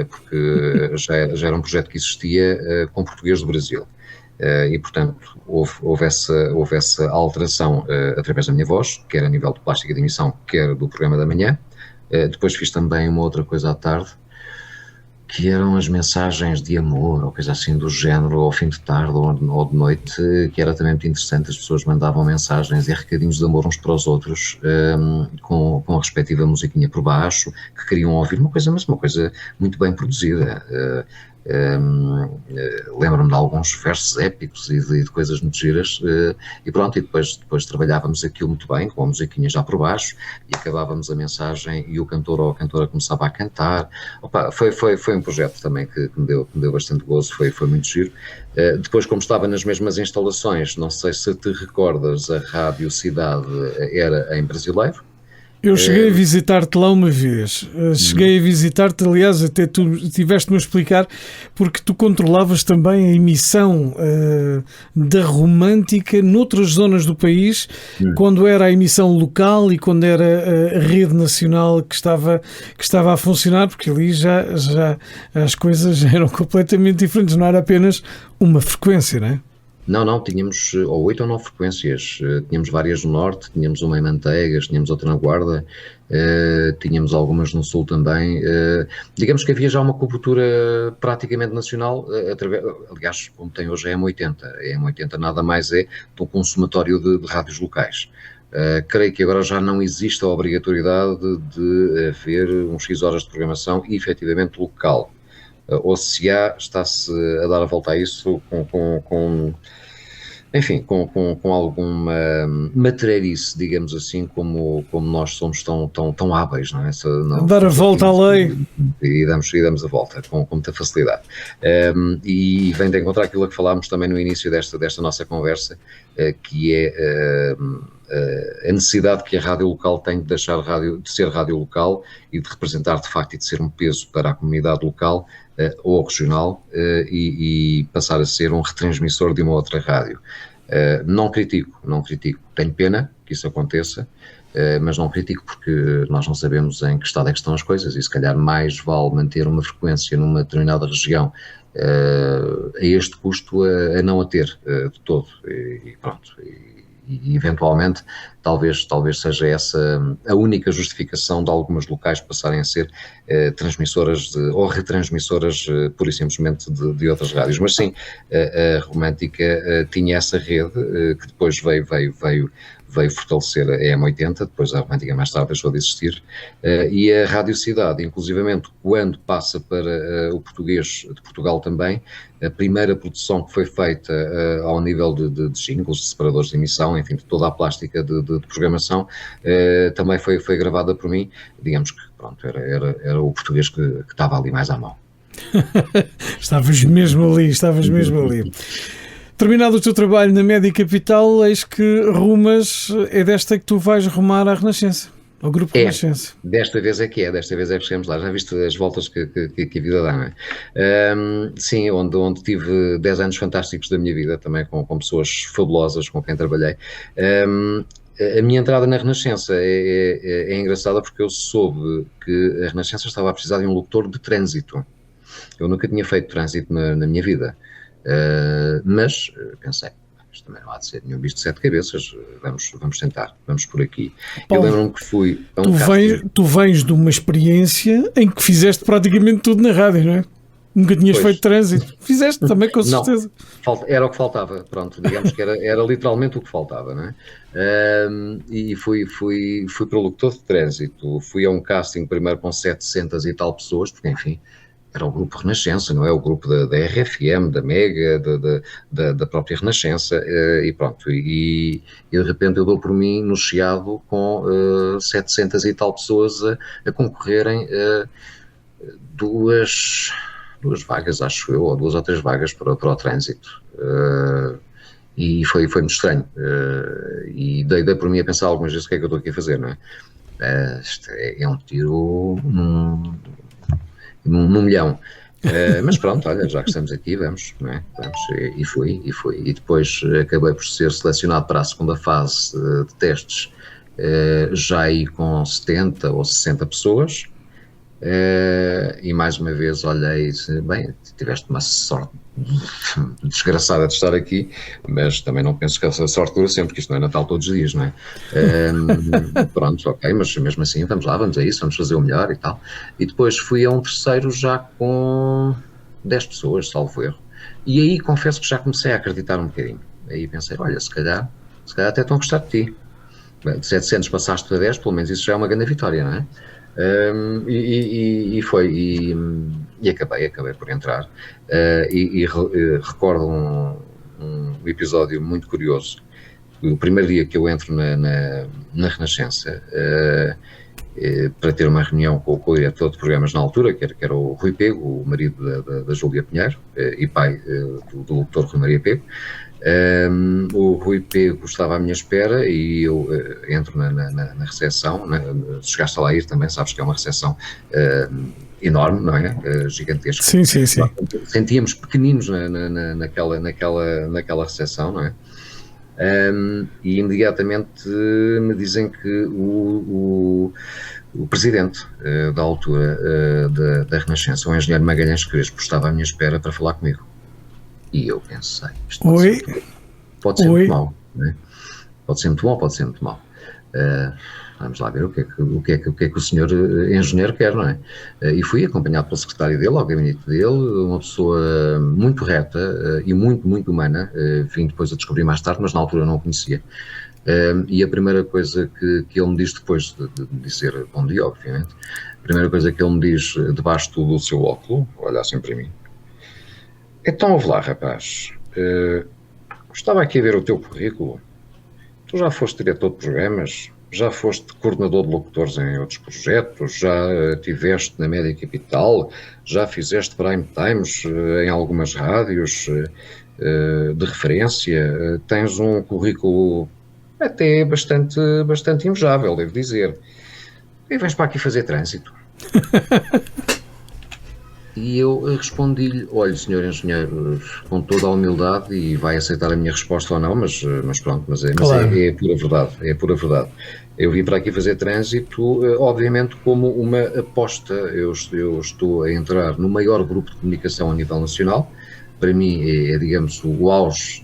porque já era um projeto que existia com português do Brasil. E, portanto, houve essa alteração através da minha voz, quer a nível de plástica de emissão, quer do programa da manhã. Depois fiz também uma outra coisa à tarde, que eram as mensagens de amor, ou coisa assim do género, ao fim de tarde ou de noite, que era também muito interessante. As pessoas mandavam mensagens e recadinhos de amor uns para os outros, com a respectiva musiquinha por baixo, que queriam ouvir uma coisa muito bem produzida. Lembro-me de alguns versos épicos e de coisas muito giras, e pronto, e depois trabalhávamos aquilo muito bem, com a musiquinha já por baixo, e acabávamos a mensagem e o cantor ou a cantora começava a cantar. Foi um projeto também que me deu bastante gozo, foi muito giro. Depois, como estava nas mesmas instalações, não sei se te recordas, a Rádio Cidade era em Brasileiro. Eu cheguei a visitar-te lá uma vez. Cheguei a visitar-te, aliás, até tu tiveste-me a explicar, porque tu controlavas também a emissão da Romântica noutras zonas do país, quando era a emissão local e quando era a rede nacional que estava a funcionar, porque ali já as coisas eram completamente diferentes, não era apenas uma frequência, não é? Não, tínhamos 8 ou 9 frequências, tínhamos várias no Norte, tínhamos uma em Manteigas, tínhamos outra na Guarda, tínhamos algumas no Sul também. Digamos que havia já uma cobertura praticamente nacional, aliás, como tem hoje a M80. A M80 nada mais é do consumatório de rádios locais. Creio que agora já não existe a obrigatoriedade de haver um X horas de programação efetivamente local. Ou se há, está-se a dar a volta a isso enfim, com alguma materialice, digamos assim, como nós somos tão hábeis, não é? Dar a volta à lei. E damos a volta com muita facilidade. E vem de encontrar aquilo que falámos também no início desta nossa conversa, que é a necessidade que a rádio local tem de de ser rádio local e de representar de facto e de ser um peso para a comunidade local ou regional e passar a ser um retransmissor de uma outra rádio. Não critico, tenho pena que isso aconteça, mas não critico porque nós não sabemos em que estado é que estão as coisas e se calhar mais vale manter uma frequência numa determinada região a este custo a não a ter de todo e pronto. E eventualmente talvez seja essa a única justificação de algumas locais passarem a ser transmissoras ou retransmissoras pura e simplesmente de outras rádios. Mas sim, a Romântica tinha essa rede que depois veio fortalecer a M80, depois a Romântica mais tarde deixou de existir, e a Rádio Cidade, inclusivamente quando passa para o português de Portugal também, a primeira produção que foi feita ao nível de jingles, de separadores de emissão, enfim, de toda a plástica de programação, também foi gravada por mim, digamos que pronto, era o português que estava ali mais à mão. Estavas mesmo ali. Terminado o teu trabalho na Média Capital, eis que rumas, é desta que tu vais rumar à Renascença, ao Grupo Renascença. Desta vez é que chegamos lá, já viste as voltas que a vida dá, não é? Sim, onde tive 10 anos fantásticos da minha vida, também com pessoas fabulosas com quem trabalhei. A minha entrada na Renascença é engraçada porque eu soube que a Renascença estava a precisar de um locutor de trânsito. Eu nunca tinha feito trânsito na minha vida. Mas pensei, isto também não há de ser nenhum bicho de 7 cabeças, vamos tentar, vamos por aqui. Paulo, eu lembro-me que fui a tu vens de uma experiência em que fizeste praticamente tudo na rádio, não é? Nunca tinhas feito trânsito, fizeste também com certeza. Não, era o que faltava, pronto, digamos que era literalmente o que faltava, não é? E fui para o locutor de trânsito, fui a um casting primeiro com 700 e tal pessoas, porque enfim, era o Grupo Renascença, não é? O grupo da RFM, da Mega, da própria Renascença, e pronto. E de repente eu dou por mim no Chiado com 700 e tal pessoas a concorrerem duas vagas, acho eu, ou 2 ou 3 vagas para o trânsito. E foi muito estranho. E dei por mim a pensar algumas vezes o que é que eu estou aqui a fazer, não é? Isto é um tiro num milhão, mas pronto, olha, já que estamos aqui, vamos, não é? Vamos, e fui, e depois acabei por ser selecionado para a segunda fase de testes, já aí com 70 ou 60 pessoas, e mais uma vez olhei, bem, tiveste uma sorte desgraçada de estar aqui, mas também não penso que essa sorte dura sempre, porque isto não é Natal todos os dias, não é? Pronto, ok, mas mesmo assim vamos a isso, vamos fazer o melhor e tal. E depois fui a um terceiro já com 10 pessoas, salvo erro, e aí confesso que já comecei a acreditar um bocadinho. Aí pensei, olha, se calhar até estão a gostar de ti. De 700 passaste para 10, pelo menos isso já é uma grande vitória, não é? E acabei por entrar, recordo um episódio muito curioso. O primeiro dia que eu entro na Renascença, para ter uma reunião com o diretor de programas na altura, que era o Rui Pego, o marido da Júlia Pinheiro, e pai do locutor Rui Maria Pego. O Rui Pego estava à minha espera e eu entro na recepção, chegaste a lá ir também, sabes que é uma recepção enorme, não é? Gigantesca. Sim. Sentíamos pequeninos naquela recepção, não é? E imediatamente me dizem que o presidente da altura da Renascença, o engenheiro Magalhães Crespo, estava à minha espera para falar comigo. E eu pensei, isto pode ser muito mau, não é? Pode ser muito bom, pode ser muito mau. Vamos lá ver o que é que o senhor engenheiro quer, não é? E fui acompanhado pelo secretário dele, ao gabinete dele, uma pessoa muito reta e muito, muito humana, vim depois a descobrir mais tarde, mas na altura não o conhecia. E a primeira coisa que ele me diz depois de me dizer bom dia, obviamente, a primeira coisa que ele me diz debaixo do seu óculo, olha assim para mim: então ouve lá, rapaz, estava aqui a ver o teu currículo. Tu já foste diretor de programas, já foste coordenador de locutores em outros projetos, já estiveste na Média Capital, já fizeste prime times em algumas rádios de referência, tens um currículo até bastante invejável, devo dizer. E vens para aqui fazer trânsito. E eu respondi-lhe, olha, senhor engenheiro, com toda a humildade, e vai aceitar a minha resposta ou não, mas pronto, Claro. é pura verdade, é pura verdade. Eu vim para aqui fazer trânsito, obviamente como uma aposta. Eu estou a entrar no maior grupo de comunicação a nível nacional. Para mim digamos, o auge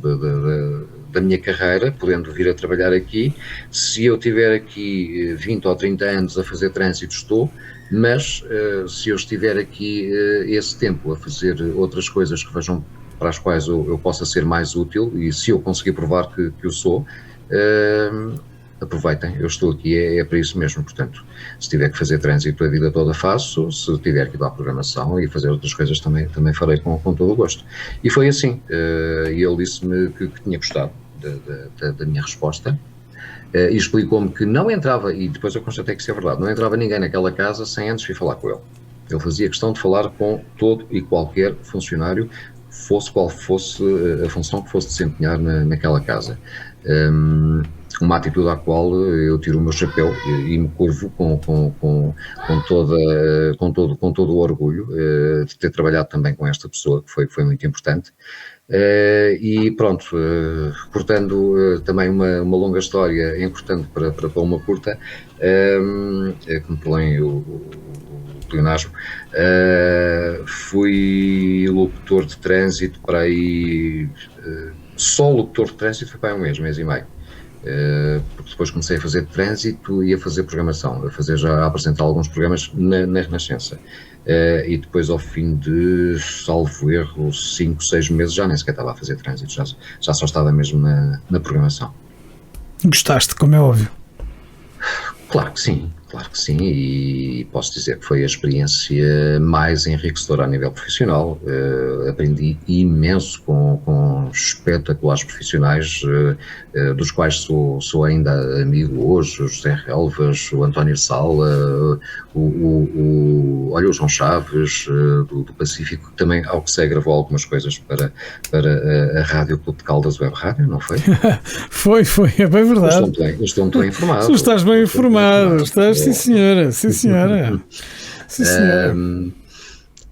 da minha carreira, podendo vir a trabalhar aqui. Se eu tiver aqui 20 ou 30 anos a fazer trânsito, estou. Mas se eu estiver aqui esse tempo a fazer outras coisas que vejam para as quais eu possa ser mais útil, e se eu conseguir provar que eu sou, aproveitem, eu estou aqui, é para isso mesmo. Portanto, se tiver que fazer trânsito a vida toda faço, se tiver que ir para a programação e fazer outras coisas também farei com todo o gosto. E foi assim, e ele disse-me que tinha gostado da minha resposta. E explicou-me que não entrava, e depois eu constatei que isso é verdade, não entrava ninguém naquela casa sem antes vir falar com ele. Ele fazia questão de falar com todo e qualquer funcionário, fosse qual fosse a função que fosse desempenhar naquela casa. Uma atitude à qual eu tiro o meu chapéu e me curvo com todo o orgulho de ter trabalhado também com esta pessoa, que foi muito importante. E pronto, cortando também uma longa história, encurtando para uma curta, que me põe o pleonasmo, fui locutor de trânsito para aí, só locutor de trânsito foi para aí mês e meio. Porque depois comecei a fazer trânsito e a fazer programação, a apresentar alguns programas na Renascença. E depois, ao fim de, salvo erro, 5, 6 meses, já nem sequer estava a fazer trânsito, já só estava mesmo na programação. Gostaste, como é óbvio. Claro que sim, e posso dizer que foi a experiência mais enriquecedora a nível profissional. Aprendi imenso com espetaculares profissionais, dos quais sou ainda amigo hoje: o José Relvas, o António Sala, olha, o João Chaves, do Pacífico, também, ao que sei, gravou algumas coisas para a Rádio Clube de Caldas Web Rádio, não foi? Foi, é bem verdade. Eu estou muito bem informado. Tu estás bem informado, estás, sim senhora. Sim, senhora.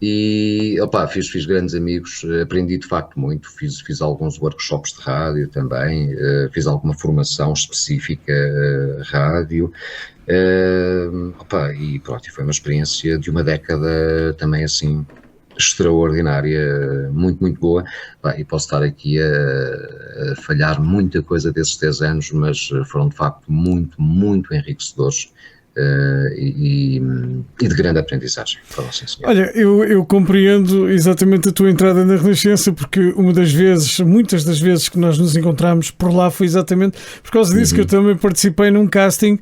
E fiz grandes amigos, aprendi de facto muito, fiz alguns workshops de rádio também, fiz alguma formação específica rádio, e pronto, foi uma experiência de uma década também assim extraordinária, muito, muito boa. E posso estar aqui a falhar muita coisa desses 10 anos, mas foram de facto muito, muito enriquecedores. E de grande aprendizagem. Sim, olha, eu compreendo exatamente a tua entrada na Renascença, porque muitas das vezes que nós nos encontramos por lá foi exatamente por causa disso que eu também participei num casting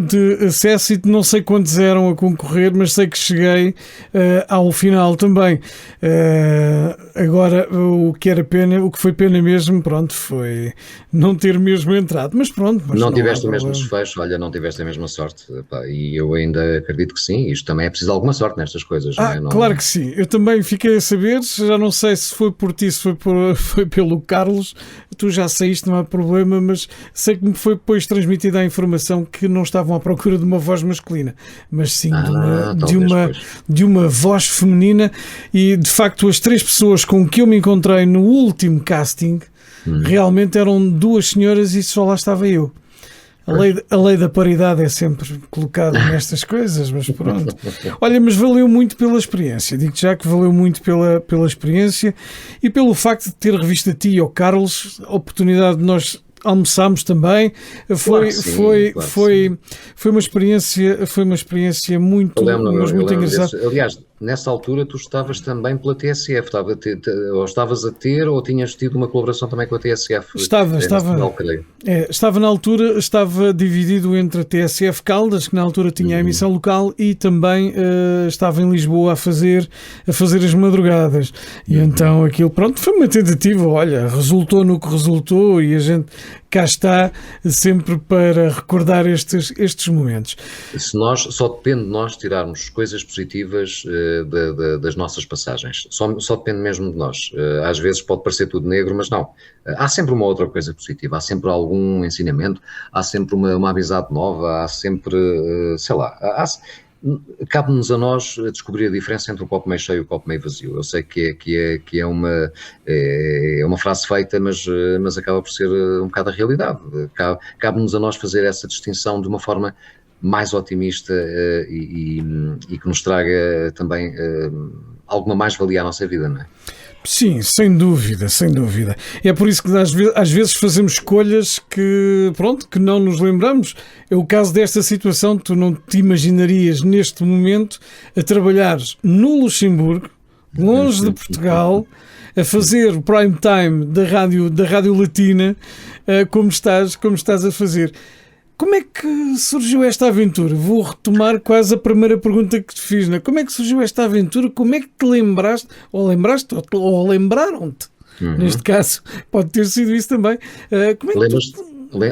de acesso, e não sei quantos eram a concorrer, mas sei que cheguei ao final também. Agora, o que foi pena mesmo, pronto, foi não ter mesmo entrado, mas pronto. Mas não tiveste o mesmo desfecho, olha, não tiveste a mesma sorte. E eu ainda acredito que sim, isto também é preciso alguma sorte nestas coisas. Não é? Claro que sim, eu também fiquei a saber, já não sei se foi por ti, se foi pelo Carlos, tu já saíste, não há problema, mas sei que me foi depois transmitida a informação que não estavam à procura de uma voz masculina, mas sim de uma voz feminina. E de facto as 3 pessoas com que eu me encontrei no último casting realmente eram 2 senhoras e só lá estava eu. A lei da paridade é sempre colocada nestas coisas, mas pronto. Olha, mas valeu muito pela experiência. Digo-te já que valeu muito pela experiência e pelo facto de ter revisto a ti e ao Carlos, a oportunidade de nós almoçámos também. Foi uma experiência muito engraçada. Aliás, nessa altura tu estavas também pela TSF, ou estavas a ter, ou tinhas tido uma colaboração também com a TSF? Estava. Estava na altura, estava dividido entre a TSF Caldas, que na altura tinha a emissão local, e também estava em Lisboa a fazer as madrugadas. E então aquilo, pronto, foi uma tentativa, olha, resultou no que resultou, e a gente cá está sempre para recordar estes momentos. Só depende de nós tirarmos coisas positivas das nossas passagens. Só depende mesmo de nós. Às vezes pode parecer tudo negro, mas não. Há sempre uma outra coisa positiva, há sempre algum ensinamento, há sempre uma amizade nova, há sempre, sei lá, cabe-nos a nós descobrir a diferença entre o copo meio cheio e o copo meio vazio. Eu sei que é uma frase feita, mas acaba por ser um bocado a realidade. Cabe-nos a nós fazer essa distinção de uma forma mais otimista e que nos traga também alguma mais-valia à nossa vida, não é? Sim, sem dúvida. É por isso que às vezes fazemos escolhas que não nos lembramos. É o caso desta situação. Tu não te imaginarias neste momento a trabalhares no Luxemburgo, longe de Portugal, a fazer o prime time da Rádio Latina, como estás a fazer. Como é que surgiu esta aventura? Vou retomar quase a primeira pergunta que te fiz, né? Como é que surgiu esta aventura? Como é que te lembraste, ou lembraram-te? Neste caso, pode ter sido isso também.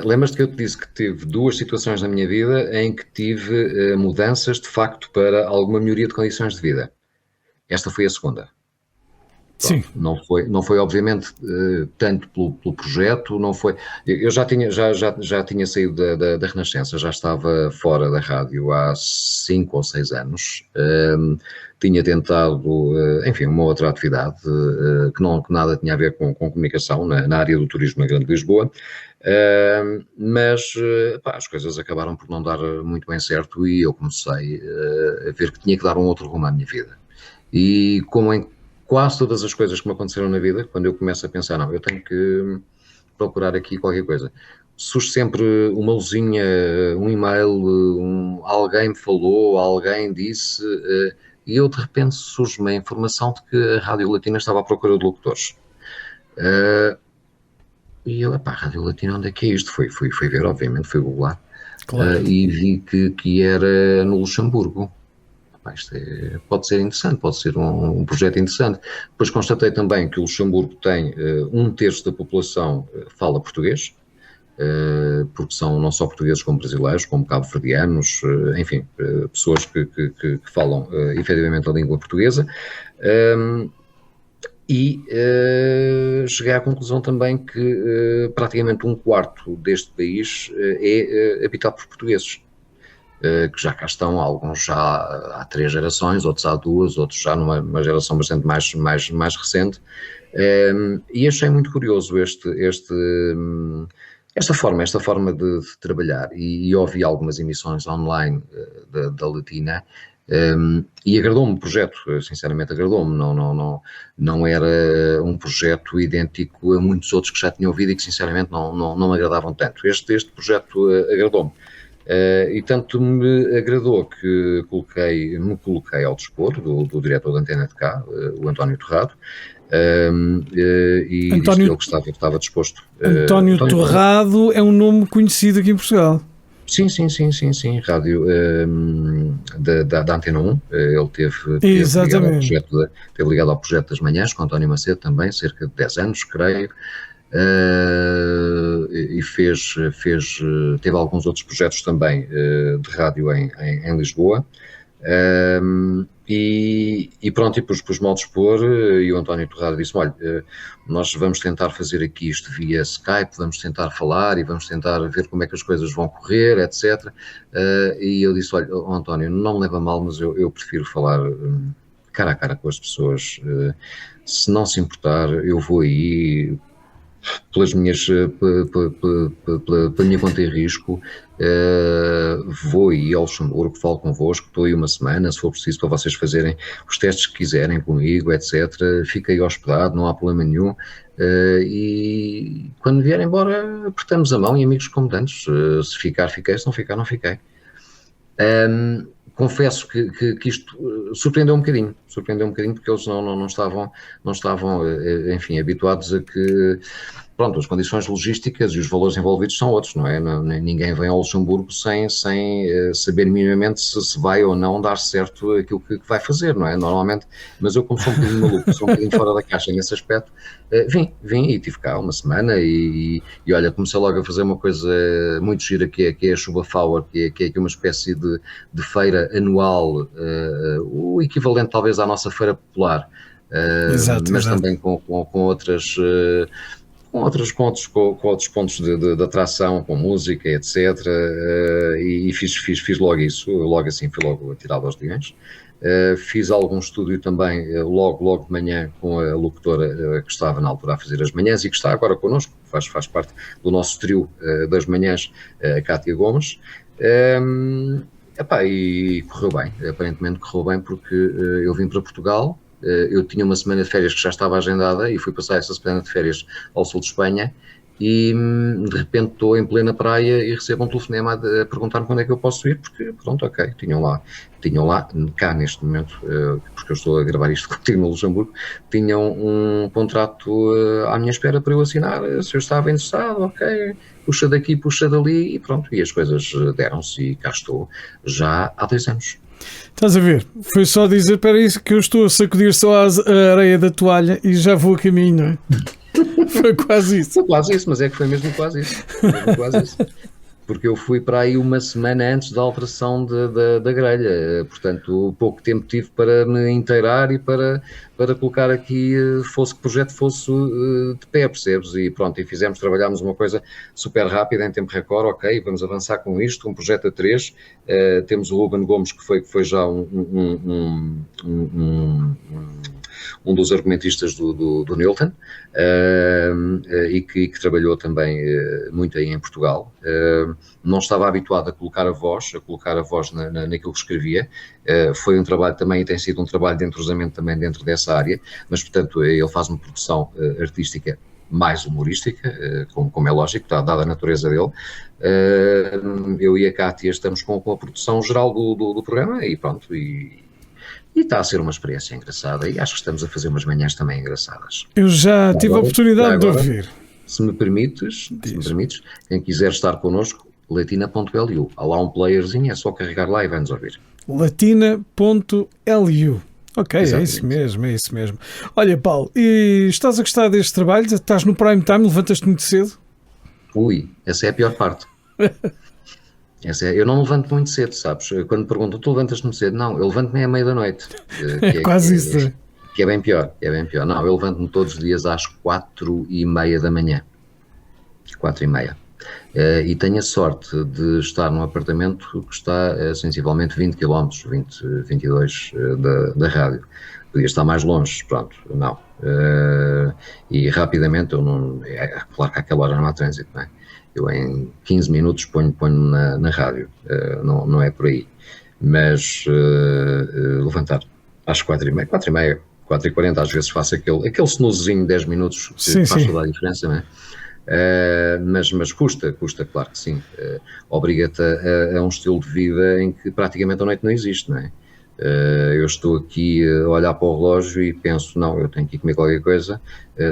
Lembras-te que eu te disse que tive duas situações na minha vida em que tive mudanças de facto para alguma melhoria de condições de vida. Esta foi a segunda. Sim. Não foi obviamente tanto pelo projeto, não foi. Eu já tinha saído da Renascença, já estava fora da rádio há 5 ou 6 anos. Tinha tentado, enfim, uma outra atividade que nada tinha a ver com comunicação na área do turismo na Grande Lisboa, mas as coisas acabaram por não dar muito bem certo e eu comecei a ver que tinha que dar um outro rumo à minha vida. E como em quase todas as coisas que me aconteceram na vida, quando eu começo a pensar, não, eu tenho que procurar aqui qualquer coisa, surge sempre uma luzinha, um e-mail, alguém me falou, alguém disse, e eu de repente surge-me a informação de que a Rádio Latina estava à procura de locutores. E eu, a Rádio Latina, onde é que é isto? Fui ver, obviamente, fui googlar, claro. E vi que era no Luxemburgo. Isto pode ser interessante, pode ser um projeto interessante. Depois constatei também que o Luxemburgo tem 1/3 da população fala português, porque são não só portugueses como brasileiros, como cabo-verdianos, enfim, pessoas que falam efetivamente a língua portuguesa. E cheguei à conclusão também que praticamente 1/4 deste país é habitado por portugueses. Que já cá estão, alguns já há 3 gerações, outros há 2, outros já numa geração bastante mais recente, e achei muito curioso esta forma de trabalhar, e ouvi algumas emissões online da Latina, e agradou-me o projeto, sinceramente agradou-me, não era um projeto idêntico a muitos outros que já tinha ouvido e que sinceramente não me agradavam tanto. Este projeto agradou-me. E tanto me agradou que me coloquei ao dispor do diretor da Antena de cá, o António Torrado, e disse-lhe que estava disposto. António Torrado é um nome conhecido aqui em Portugal. Sim, rádio da Antena 1, ele teve ligado ao projeto das manhãs, com António Macedo também, cerca de 10 anos, creio. E teve alguns outros projetos também de rádio em Lisboa, e pronto, e pus-me ao dispor, e o António Torrado disse, olha, nós vamos tentar fazer aqui isto via Skype, vamos tentar falar e vamos tentar ver como é que as coisas vão correr, etc. E eu disse, olha, António, não me leva a mal, mas eu prefiro falar cara a cara com as pessoas, se não se importar, eu vou aí pela minha conta e risco, vou aí ao Luxemburgo, falo convosco, estou aí uma semana, se for preciso para vocês fazerem os testes que quiserem comigo, etc. Fiquei hospedado, não há problema nenhum, e quando vier embora apertamos a mão e amigos como tantos, se ficar, fiquei, se não ficar, não fiquei. confesso que isto surpreendeu um bocadinho, porque eles não estavam, enfim, habituados a que, pronto, as condições logísticas e os valores envolvidos são outros, não é? Ninguém vem ao Luxemburgo sem saber minimamente se vai ou não dar certo aquilo que vai fazer, não é? Normalmente, mas eu, como sou um bocadinho maluco, sou um bocadinho fora da caixa nesse aspecto, vim e estive cá uma semana e olha, comecei logo a fazer uma coisa muito gira que é a Chuba Flower, que é uma espécie de feira anual, o equivalente talvez à nossa feira popular, Exato, mas exato. também com outras... com outros pontos de atração, com música, etc. E fiz logo isso, logo assim, fui logo atirado aos leões. Fiz algum estúdio também, logo de manhã, com a locutora que estava na altura a fazer as manhãs e que está agora connosco, faz parte do nosso trio das manhãs, a Cátia Gomes. E correu bem, aparentemente correu bem, porque eu vim para Portugal. Eu tinha uma semana de férias que já estava agendada e fui passar essa semana de férias ao sul de Espanha e de repente estou em plena praia e recebo um telefonema a perguntar-me quando é que eu posso ir, porque pronto, ok, tinham lá, cá neste momento, porque eu estou a gravar isto contigo no Luxemburgo, tinham um contrato à minha espera para eu assinar, se eu estava interessado, ok, puxa daqui, puxa dali e pronto, e as coisas deram-se e cá estou já há 2 anos. Estás a ver? Foi só dizer para isso que eu estou a sacudir só a areia da toalha e já vou a caminho, não é? Foi quase isso. Foi quase isso, mas é que foi mesmo quase isso. Porque eu fui para aí uma semana antes da alteração da grelha, portanto pouco tempo tive para me inteirar e para colocar aqui, fosse que o projeto fosse de pé, percebes? E pronto, trabalhámos uma coisa super rápida, em tempo recorde, ok, vamos avançar com isto, um projeto a 3, temos o Ruben Gomes, que foi já um dos argumentistas do Newton, e que trabalhou também muito aí em Portugal. Não estava habituado a colocar a voz naquilo que escrevia. Foi um trabalho também, e tem sido um trabalho de entrosamento também dentro dessa área, mas portanto ele faz uma produção artística mais humorística, como é lógico, dada a natureza dele. Eu e a Cátia estamos com a produção geral do programa e pronto, e está a ser uma experiência engraçada e acho que estamos a fazer umas manhãs também engraçadas. Eu já tive a oportunidade de ouvir. Se me permites, quem quiser estar connosco, latina.lu. Há lá um playerzinho, é só carregar lá e vai-nos ouvir. Latina.lu. Ok, exatamente. É isso mesmo. Olha, Paulo, e estás a gostar deste trabalho? Estás no prime time? Levantas-te muito cedo? Ui, essa é a pior parte. Eu não levanto muito cedo, sabes? Quando me perguntam, tu levantas-te muito cedo? Não, eu levanto-me à meia da noite. Quase isso. Que é bem pior. Não, eu levanto-me todos os dias às 4h30 da manhã. 4h30. E tenho a sorte de estar num apartamento que está sensivelmente 20 km, 22 da rádio. Podia estar mais longe, pronto, não. E rapidamente, claro que àquela hora não há trânsito, não é? Eu em 15 minutos ponho na rádio, não é por aí. Mas levantar às 4h30, 4h40, às vezes faço aquele snoozezinho de 10 minutos que faz toda a diferença, não é? Mas custa, claro que sim. Obriga-te a um estilo de vida em que praticamente a noite não existe, não é? Eu estou aqui a olhar para o relógio e penso, não, eu tenho que ir comer qualquer coisa,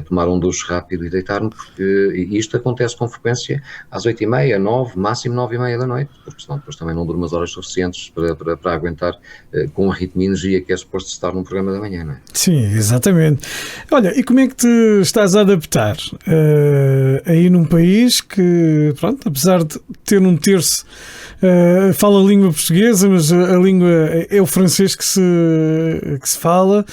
tomar um duche rápido e deitar-me, porque isto acontece com frequência às 8h30, 9, máximo 9h30 da noite, porque senão depois também não durmo as horas suficientes para aguentar com a ritmo e energia que é suposto estar num programa da manhã, não é? Sim, exatamente. Olha, e como é que te estás a adaptar aí num país que, pronto, apesar de ter um terço fala a língua portuguesa, mas a língua é o francês que se fala,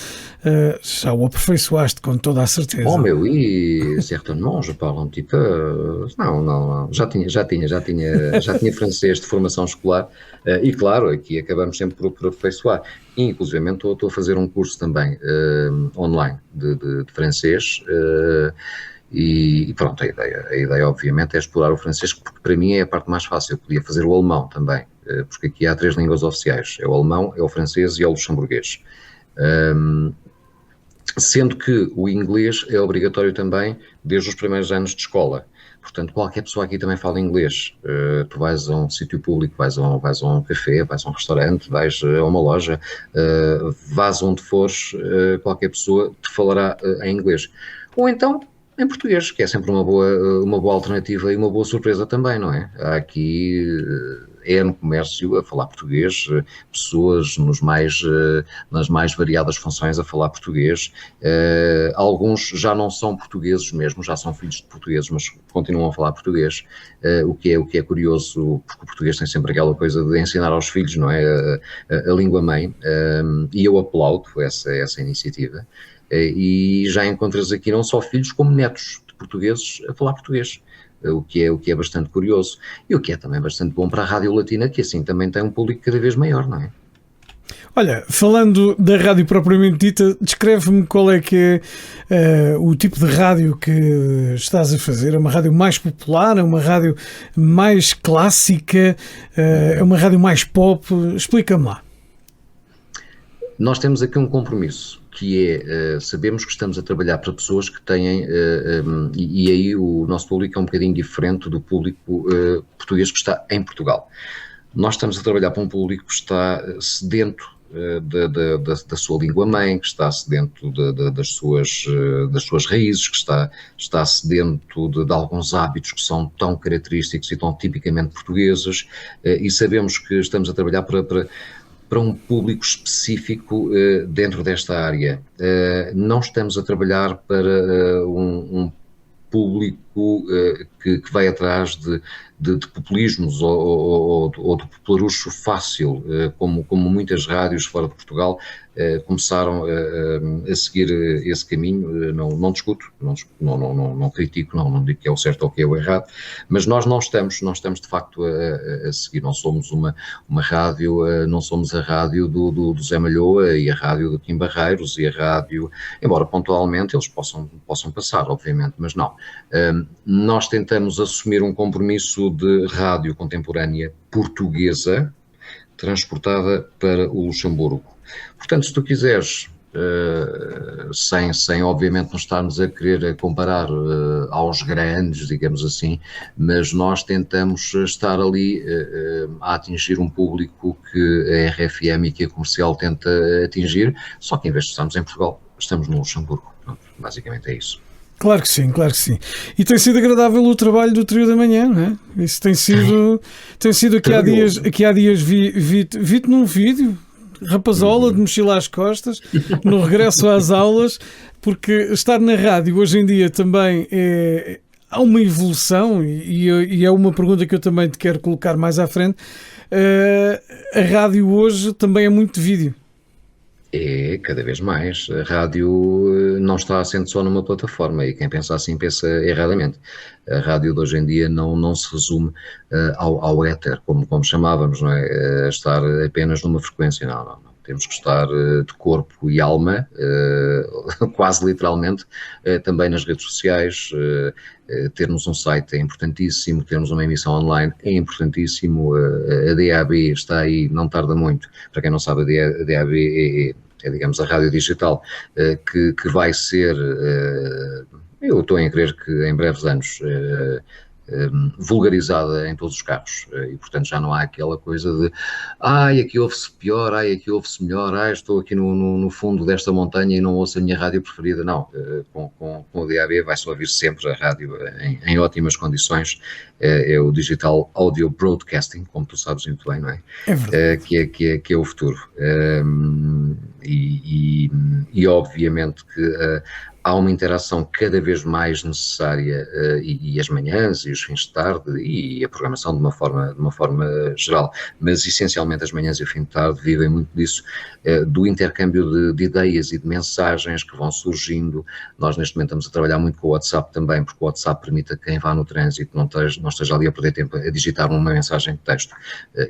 já o aperfeiçoaste com toda a certeza. Oh meu, oui, certainement, je parle un petit peu. Não, já tinha francês de formação escolar, e claro, aqui acabamos sempre por aperfeiçoar. Inclusivamente estou a fazer um curso também online de francês, e pronto, a ideia obviamente é explorar o francês, porque para mim é a parte mais fácil. Eu podia fazer o alemão também, porque aqui há 3 línguas oficiais, é o alemão, é o francês e é o luxemburguês. sendo que o inglês é obrigatório também desde os primeiros anos de escola. Portanto, qualquer pessoa aqui também fala inglês. Tu vais a um sítio público, vais a um café, vais a um restaurante, vais a uma loja, vais onde fores, qualquer pessoa te falará em inglês. Ou então em português, que é sempre uma boa alternativa e uma boa surpresa também, não é? Há aqui no comércio a falar português, pessoas nas mais variadas funções a falar português. Alguns já não são portugueses mesmo, já são filhos de portugueses, mas continuam a falar português, o que é curioso, porque o português tem sempre aquela coisa de ensinar aos filhos, não é? A língua-mãe, e eu aplaudo essa iniciativa. E já encontras aqui não só filhos como netos de portugueses a falar português, o que é bastante curioso e o que é também bastante bom para a Rádio Latina, que assim também tem um público cada vez maior, não é? Olha, falando da rádio propriamente dita, descreve-me qual é que é o tipo de rádio que estás a fazer. É uma rádio mais popular? É uma rádio mais clássica? É uma rádio mais pop? Explica-me lá. Nós temos aqui um compromisso, que é, sabemos que estamos a trabalhar para pessoas que têm, e aí o nosso público é um bocadinho diferente do público português que está em Portugal. Nós estamos a trabalhar para um público que está sedento da sua língua-mãe, que está sedento das suas raízes, que está sedento de alguns hábitos que são tão característicos e tão tipicamente portugueses, e sabemos que estamos a trabalhar para um público específico dentro desta área. Não estamos a trabalhar para um público que vai atrás de populismos ou do popularucho fácil, como muitas rádios fora de Portugal começaram a seguir esse caminho. Não discuto, não critico, não digo que é o certo ou que é o errado, mas nós não estamos de facto a seguir. Não somos uma rádio, não somos a rádio do Zé Malhoa e a rádio do Kim Barreiros e a rádio, embora pontualmente eles possam passar, obviamente, mas não. Nós tentamos assumir um compromisso de rádio contemporânea portuguesa transportada para o Luxemburgo. Portanto, se tu quiseres, sem obviamente não estarmos a querer comparar aos grandes, digamos assim, mas nós tentamos estar ali a atingir um público que a RFM e que a Comercial tenta atingir, só que em vez de estarmos em Portugal, estamos no Luxemburgo. Pronto, basicamente é isso. Claro que sim, claro que sim. E tem sido agradável o trabalho do Trio da Manhã, não é? Isso tem sido aqui há dias vi-te num vídeo, rapazola de mochila às costas, no regresso às aulas, porque estar na rádio hoje em dia também há uma evolução e é uma pergunta que eu também te quero colocar mais à frente. A rádio hoje também é muito de vídeo. É, cada vez mais. A rádio não está assente só numa plataforma e quem pensa assim pensa erradamente. A rádio de hoje em dia não se resume ao éter, como chamávamos, não é? Estar apenas numa frequência, não. Temos que estar de corpo e alma, quase literalmente, também nas redes sociais. Termos um site é importantíssimo, termos uma emissão online é importantíssimo. A DAB está aí, não tarda muito. Para quem não sabe, a DAB é digamos, a rádio digital, que vai ser, eu estou a crer que em breves anos, vulgarizada em todos os carros, e portanto já não há aquela coisa de aqui ouve-se pior, aqui ouve-se melhor, estou aqui no fundo desta montanha e não ouço a minha rádio preferida. Não, com o DAB vai-se ouvir sempre a rádio em ótimas condições. É o Digital Audio Broadcasting, como tu sabes muito bem, não é? É verdade. Que é o futuro. E obviamente que há uma interação cada vez mais necessária, e as manhãs e os fins de tarde e a programação de uma forma geral, mas essencialmente as manhãs e o fim de tarde vivem muito disso, do intercâmbio de ideias e de mensagens que vão surgindo. Nós neste momento estamos a trabalhar muito com o WhatsApp também, porque o WhatsApp permite a quem vá no trânsito não esteja ali a perder tempo a digitar uma mensagem de texto.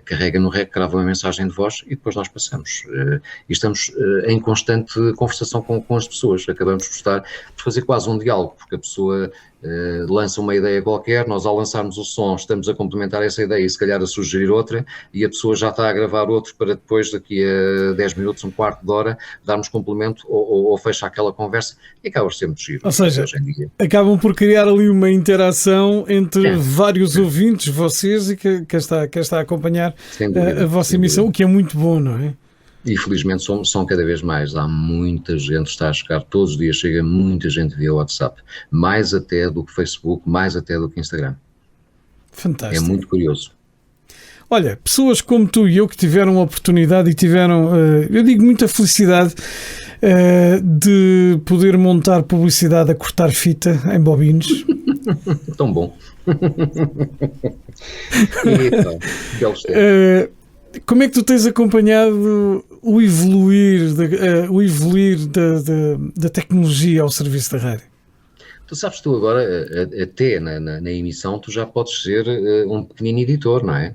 Carrega no REC, grava uma mensagem de voz e depois nós passamos. E estamos em constante conversação com as pessoas. Acabamos por estar por fazer quase um diálogo, porque a pessoa lança uma ideia qualquer, nós ao lançarmos o som estamos a complementar essa ideia e se calhar a sugerir outra, e a pessoa já está a gravar outro para depois, daqui a 10 minutos, um quarto de hora, darmos complemento ou fecha aquela conversa, e acaba por ser muito giro. Ou seja, acabam por criar ali uma interação entre vários ouvintes, vocês e quem está a acompanhar a vossa emissão, o que é muito bom, não é? E felizmente são cada vez mais. Há muita gente que está a chegar, todos os dias chega muita gente via WhatsApp, mais até do que Facebook, mais até do que Instagram. Fantástico. É muito curioso. Olha, pessoas como tu e eu que tiveram a oportunidade e tiveram, eu digo, muita felicidade de poder montar publicidade a cortar fita em bobinos. Tão bom. Eita, belos tempos. Como é que tu tens acompanhado o evoluir da tecnologia ao serviço da rádio? Tu sabes, tu agora, até na emissão, tu já podes ser um pequenino editor, não é?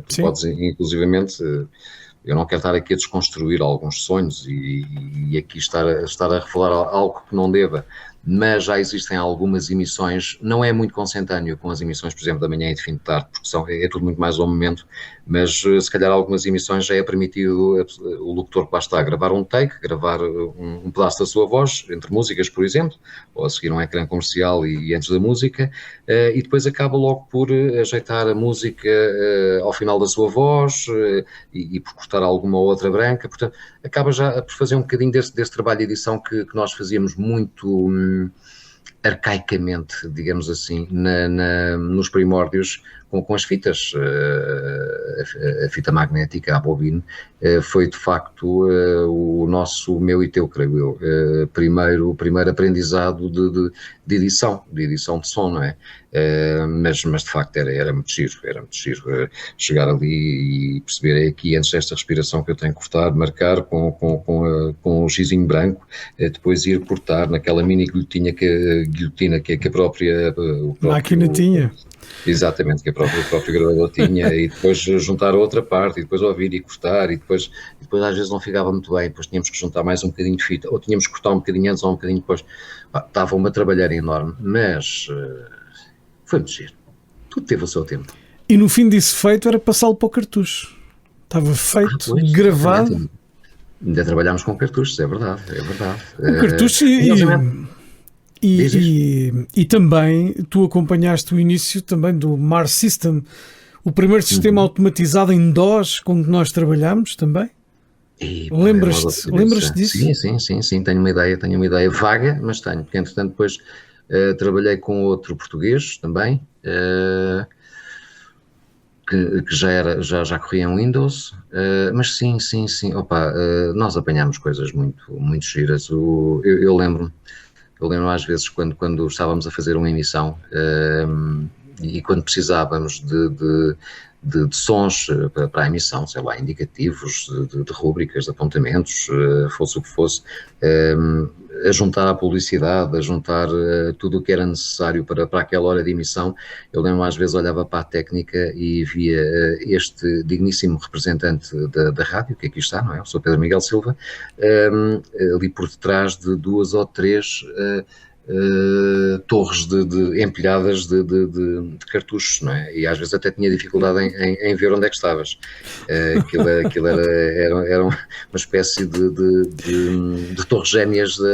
Tu podes, inclusivamente, eu não quero estar aqui a desconstruir alguns sonhos e aqui estar a revelar algo que não deva, mas já existem algumas emissões, não é muito consentâneo com as emissões, por exemplo, da manhã e de fim de tarde, porque é tudo muito mais ao momento, mas se calhar algumas emissões já é permitido o locutor que lá está a gravar um take, gravar um pedaço da sua voz, entre músicas, por exemplo, ou a seguir um ecrã comercial e antes da música, e depois acaba logo por ajeitar a música ao final da sua voz e por cortar alguma outra branca, portanto, acaba já por fazer um bocadinho desse trabalho de edição que nós fazíamos muito arcaicamente, digamos assim, nos primórdios, com as fitas, a fita magnética, a bobina, foi de facto o meu e teu, creio eu, primeiro aprendizado de edição de som, não é? Mas de facto era muito giro, chegar ali e perceber aqui, antes desta respiração que eu tenho que cortar, marcar com o xizinho branco, depois ir cortar naquela mini guilhotina que a própria máquina tinha. Exatamente, que o próprio gravador tinha, e depois juntar a outra parte, e depois ouvir e cortar, e depois às vezes não ficava muito bem, depois tínhamos que juntar mais um bocadinho de fita, ou tínhamos que cortar um bocadinho antes ou um bocadinho depois. Estava uma trabalheira enorme, mas foi muito giro. Tudo teve o seu tempo. E no fim disso feito era passá-lo para o cartucho. Estava feito, gravado. Ainda trabalhámos com cartuchos, é verdade. O cartucho e também tu acompanhaste o início também do Mars System, o primeiro sistema automatizado em DOS com que nós trabalhámos também. Lembras-te disso? Sim, tenho uma ideia vaga, mas tenho, porque entretanto depois trabalhei com outro português também, que já corria em Windows, mas sim, nós apanhámos coisas muito, muito giras. Eu lembro às vezes quando estávamos a fazer uma emissão e quando precisávamos de sons para a emissão, sei lá, indicativos, de rúbricas, de apontamentos, fosse o que fosse, a juntar a publicidade, a juntar tudo o que era necessário para aquela hora de emissão. Eu lembro às vezes, olhava para a técnica e via este digníssimo representante da rádio, que aqui está, não é? O Sr. Pedro Miguel Silva, ali por detrás de 2 ou 3 torres empilhadas de cartuchos, não é? E às vezes até tinha dificuldade em ver onde é que estavas. Aquilo era uma espécie de torres gêmeas da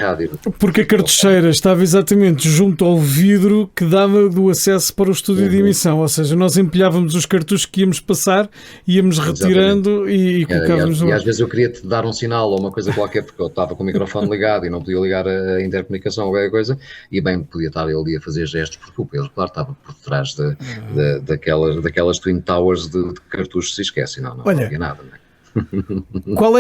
rádio. Porque a cartucheira estava exatamente junto ao vidro que dava do acesso para o estúdio de emissão, ou seja, nós empilhávamos os cartuchos que íamos passar, íamos retirando e colocávamos e às vezes eu queria-te dar um sinal ou uma coisa qualquer, porque eu estava com o microfone ligado e não podia ligar a intercomunicação ou qualquer coisa, e bem podia estar ele a fazer gestos, porque o Pedro, claro, estava por trás daquelas Twin Towers de cartuchos, se esquece, não havia nada, não é? Qual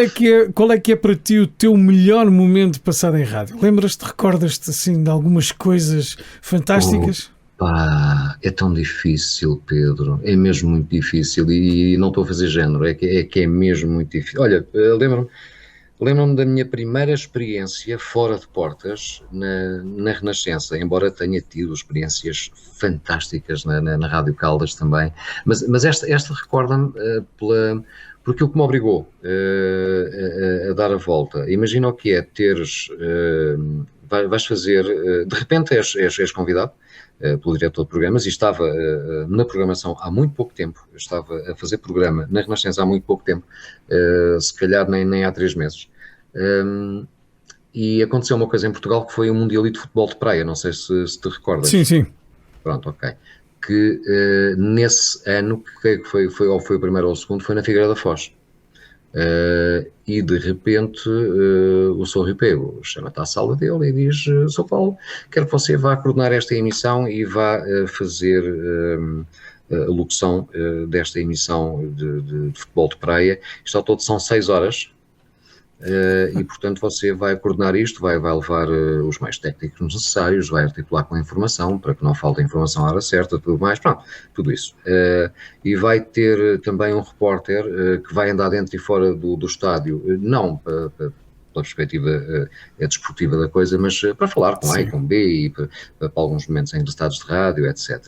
é que é para ti o teu melhor momento passado em rádio? Lembras-te, recordas-te assim de algumas coisas fantásticas? É tão difícil, Pedro, é mesmo muito difícil, e não estou a fazer género, é que é mesmo muito difícil. Olha, lembro-me da minha primeira experiência fora de portas na Renascença, embora tenha tido experiências fantásticas na Rádio Caldas também, mas esta recorda-me Porque o que me obrigou a dar a volta, imagina o que é teres, vais fazer, de repente és convidado pelo diretor de programas, e estava na programação há muito pouco tempo, eu estava a fazer programa na Renascença há muito pouco tempo, se calhar nem há 3 meses, e aconteceu uma coisa em Portugal que foi o Mundialito de Futebol de Praia, não sei se te recordas. Sim. Pronto, ok. Que nesse ano, que foi ou foi o primeiro ou o segundo, foi na Figueira da Foz. E de repente o Sr. Rui Pego chama-te à sala dele e diz: Sr. Paulo, quero que você vá coordenar esta emissão e vá fazer a locução desta emissão de futebol de praia. Isto ao todo são 6 horas. E portanto você vai coordenar isto, vai levar os meios técnicos necessários, vai articular com a informação para que não falte a informação à hora certa, tudo mais, pronto, tudo isso. E vai ter também um repórter que vai andar dentro e fora do estádio, não pela perspectiva desportiva da coisa, mas para falar com A e com B e para alguns momentos engraçados de rádio, etc.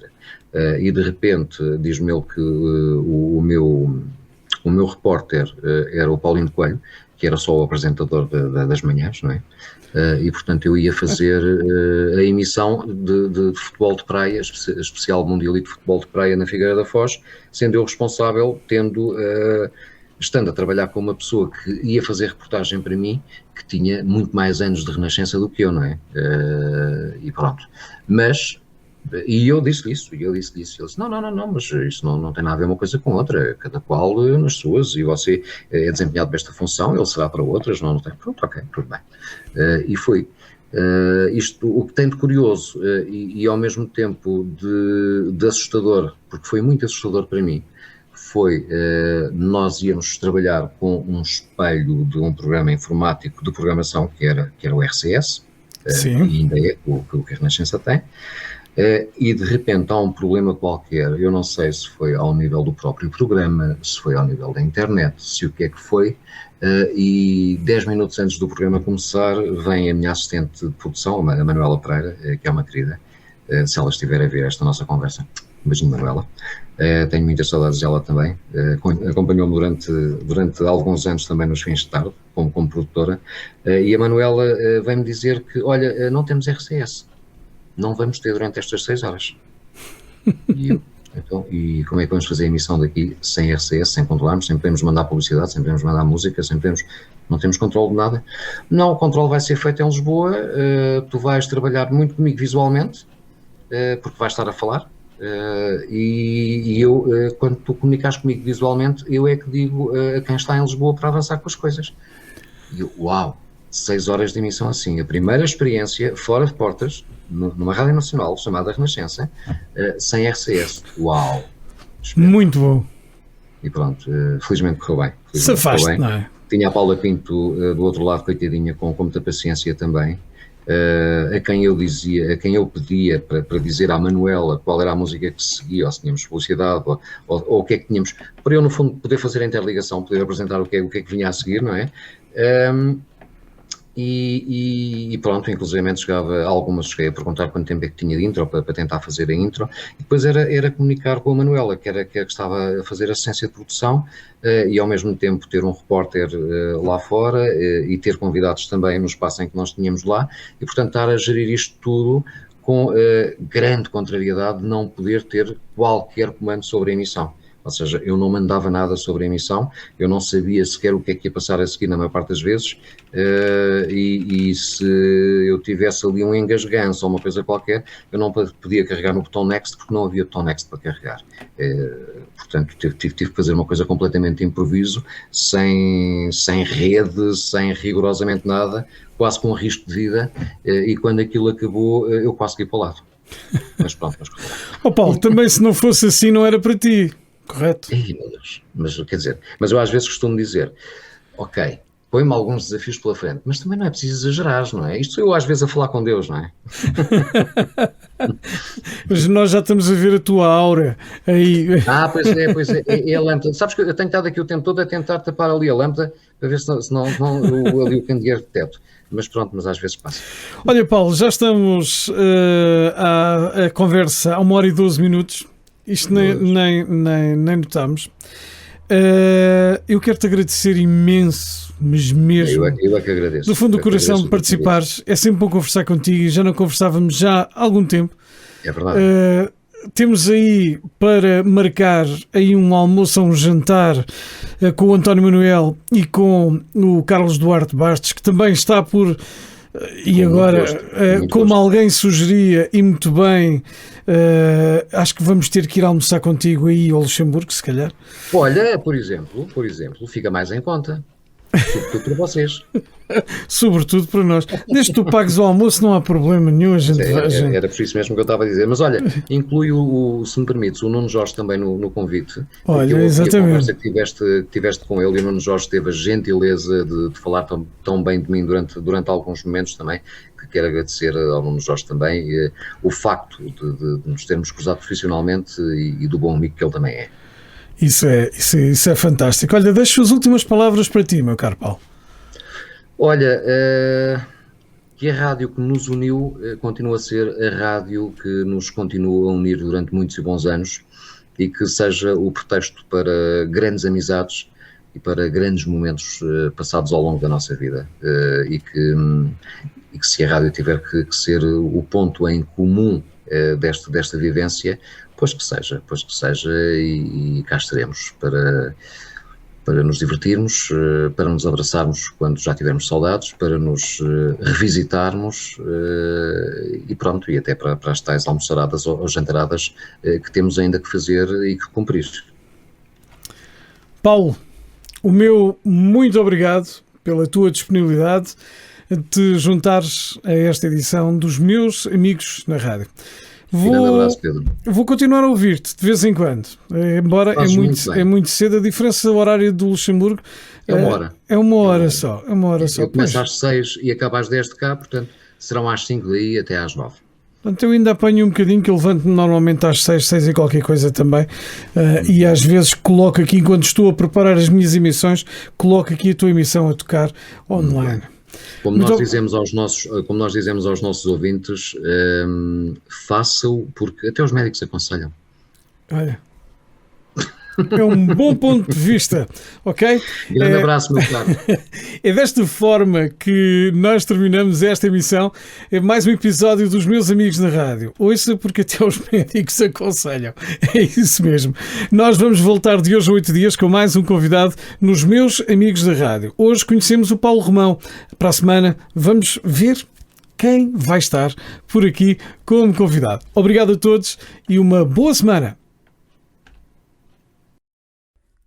E de repente diz-me ele que o meu repórter era o Paulinho Coelho, que era só o apresentador das manhãs, não é? E portanto eu ia fazer a emissão de futebol de praia, especial Mundialito de Futebol de Praia na Figueira da Foz, sendo eu responsável, estando a trabalhar com uma pessoa que ia fazer reportagem para mim, que tinha muito mais anos de Renascença do que eu, não é? E pronto. Mas... E eu disse isso, ele disse, não, mas isso não tem nada a ver uma coisa com outra, cada qual nas suas, e você é desempenhado para esta função, ele será para outras, não tem, pronto, ok, tudo bem. E foi. Isto, o que tem de curioso e ao mesmo tempo de assustador, porque foi muito assustador para mim, foi, nós íamos trabalhar com um espelho de um programa informático de programação que era o RCS, e ainda é o que a Renascença tem. E de repente há um problema qualquer, eu não sei se foi ao nível do próprio programa, se foi ao nível da internet, se o que é que foi, e 10 minutos antes do programa começar vem a minha assistente de produção, a Manuela Pereira, que é uma querida, se ela estiver a ver esta nossa conversa, um beijinho, Manuela, tenho muitas saudades dela também, acompanhou-me durante alguns anos também nos fins de tarde, como produtora, e a Manuela vem-me dizer que, olha, não temos RCS. Não vamos ter durante estas 6 horas. E como é que vamos fazer a emissão daqui sem RCS, sem controlarmos, sem podemos mandar publicidade, sem podemos mandar música, não temos controle de nada? Não, o controle vai ser feito em Lisboa, tu vais trabalhar muito comigo visualmente, porque vais estar a falar, e eu, quando tu comunicas comigo visualmente, eu é que digo a quem está em Lisboa para avançar com as coisas. E eu, uau! 6 horas de emissão assim, a primeira experiência fora de portas, numa rádio nacional chamada Renascença, sem RCS. Uau! Espero. Muito bom. E pronto, felizmente correu bem. Safaste, não é? Tinha a Paula Pinto do outro lado, coitadinha, com muita paciência também, a quem eu pedia para dizer à Manuela qual era a música que seguia, ou se tínhamos publicidade, ou o que é que tínhamos, para eu no fundo poder fazer a interligação, poder apresentar o que é que vinha a seguir, não é? E pronto, inclusivamente cheguei a perguntar quanto tempo é que tinha de intro para tentar fazer a intro, e depois era comunicar com a Manuela, que estava a fazer assistência de produção, e ao mesmo tempo ter um repórter lá fora, e ter convidados também no espaço em que nós tínhamos lá, e portanto estar a gerir isto tudo com grande contrariedade de não poder ter qualquer comando sobre a emissão. Ou seja, eu não mandava nada sobre a emissão, eu não sabia sequer o que é que ia passar a seguir na maior parte das vezes, e se eu tivesse ali um engasganço ou uma coisa qualquer, eu não podia carregar no botão Next porque não havia botão Next para carregar. Portanto, tive que fazer uma coisa completamente de improviso, sem rede, sem rigorosamente nada, quase com risco de vida, e quando aquilo acabou, eu quase caí para o lado. Mas pronto, Paulo, também se não fosse assim não era para ti. Correto. Ei, meu Deus. Mas quer dizer, mas eu às vezes costumo dizer, ok, põe-me alguns desafios pela frente, mas também não é preciso exagerar, não é? Isto sou eu às vezes a falar com Deus, não é? Mas nós já estamos a ver a tua aura aí. Pois é, é a lâmpada. Sabes que eu tenho estado aqui o tempo todo a tentar tapar ali a lâmpada para ver se não ali o candeeiro de teto. Mas pronto, mas às vezes passa. Olha, Paulo, já estamos a conversa a 1 hora e 12 minutos. Isto nem notamos. eu quero-te agradecer imenso, mas mesmo, Eu é que agradeço. do fundo do coração, de participares. É sempre bom conversar contigo e já não conversávamos já há algum tempo. É verdade. Temos aí para marcar aí um almoço ou um jantar com o António Manuel e com o Carlos Duarte Bastos, que também está por... E agora, como alguém sugeria, e muito bem, acho que vamos ter que ir almoçar contigo aí ao Luxemburgo, se calhar. Olha, por exemplo, fica mais em conta. Sobretudo para vocês. Sobretudo para nós. Desde que tu pagues o almoço não há problema nenhum. Era por isso mesmo que eu estava a dizer. Mas olha, inclui se me permites, o Nuno Jorge também no convite. Olha, exatamente. A conversa que tiveste com ele, e o Nuno Jorge teve a gentileza de falar tão bem de mim durante alguns momentos também, que quero agradecer ao Nuno Jorge também o facto de nos termos cruzado profissionalmente e do bom amigo que ele também é. Isso é fantástico. Olha, deixo as últimas palavras para ti, meu caro Paulo. Olha, que a rádio que nos uniu continua a ser a rádio que nos continua a unir durante muitos e bons anos e que seja o pretexto para grandes amizades e para grandes momentos passados ao longo da nossa vida e que se a rádio tiver que ser o ponto em comum desta vivência, pois que seja e cá estaremos para nos divertirmos, para nos abraçarmos quando já tivermos saudades, para nos revisitarmos e pronto, e até para as tais almoçaradas ou jantaradas que temos ainda que fazer e que cumprir. Paulo, o meu muito obrigado pela tua disponibilidade de te juntares a esta edição dos Meus Amigos na Rádio. Grande abraço, Pedro. Vou continuar a ouvir-te de vez em quando, embora é muito cedo. A diferença horária do Luxemburgo é uma hora. É uma hora só. Eu começo às 6 e acabo às 10 de cá, portanto serão às 5 daí até às 9. Portanto, eu ainda apanho um bocadinho, que eu levanto-me normalmente às 6 e qualquer coisa também, e às vezes coloco aqui, enquanto estou a preparar as minhas emissões, coloco aqui a tua emissão a tocar online. Como nós dizemos aos nossos ouvintes, faça-o, porque até os médicos aconselham. Olha, é um bom ponto de vista, ok? Grande abraço, meu caro. É desta forma que nós terminamos esta emissão. É mais um episódio dos Meus Amigos na Rádio. Ouça, porque até os médicos aconselham. É isso mesmo. Nós vamos voltar de hoje a 8 dias com mais um convidado nos Meus Amigos da Rádio. Hoje conhecemos o Paulo Romão. Para a semana vamos ver quem vai estar por aqui como convidado. Obrigado a todos e uma boa semana.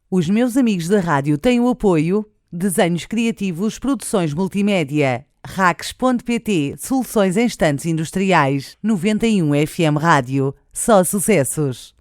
Os Meus Amigos da Rádio têm o apoio Desenhos Criativos, Produções Multimédia, Racks.pt, Soluções em Estantes Industriais, 91 FM Rádio, só sucessos.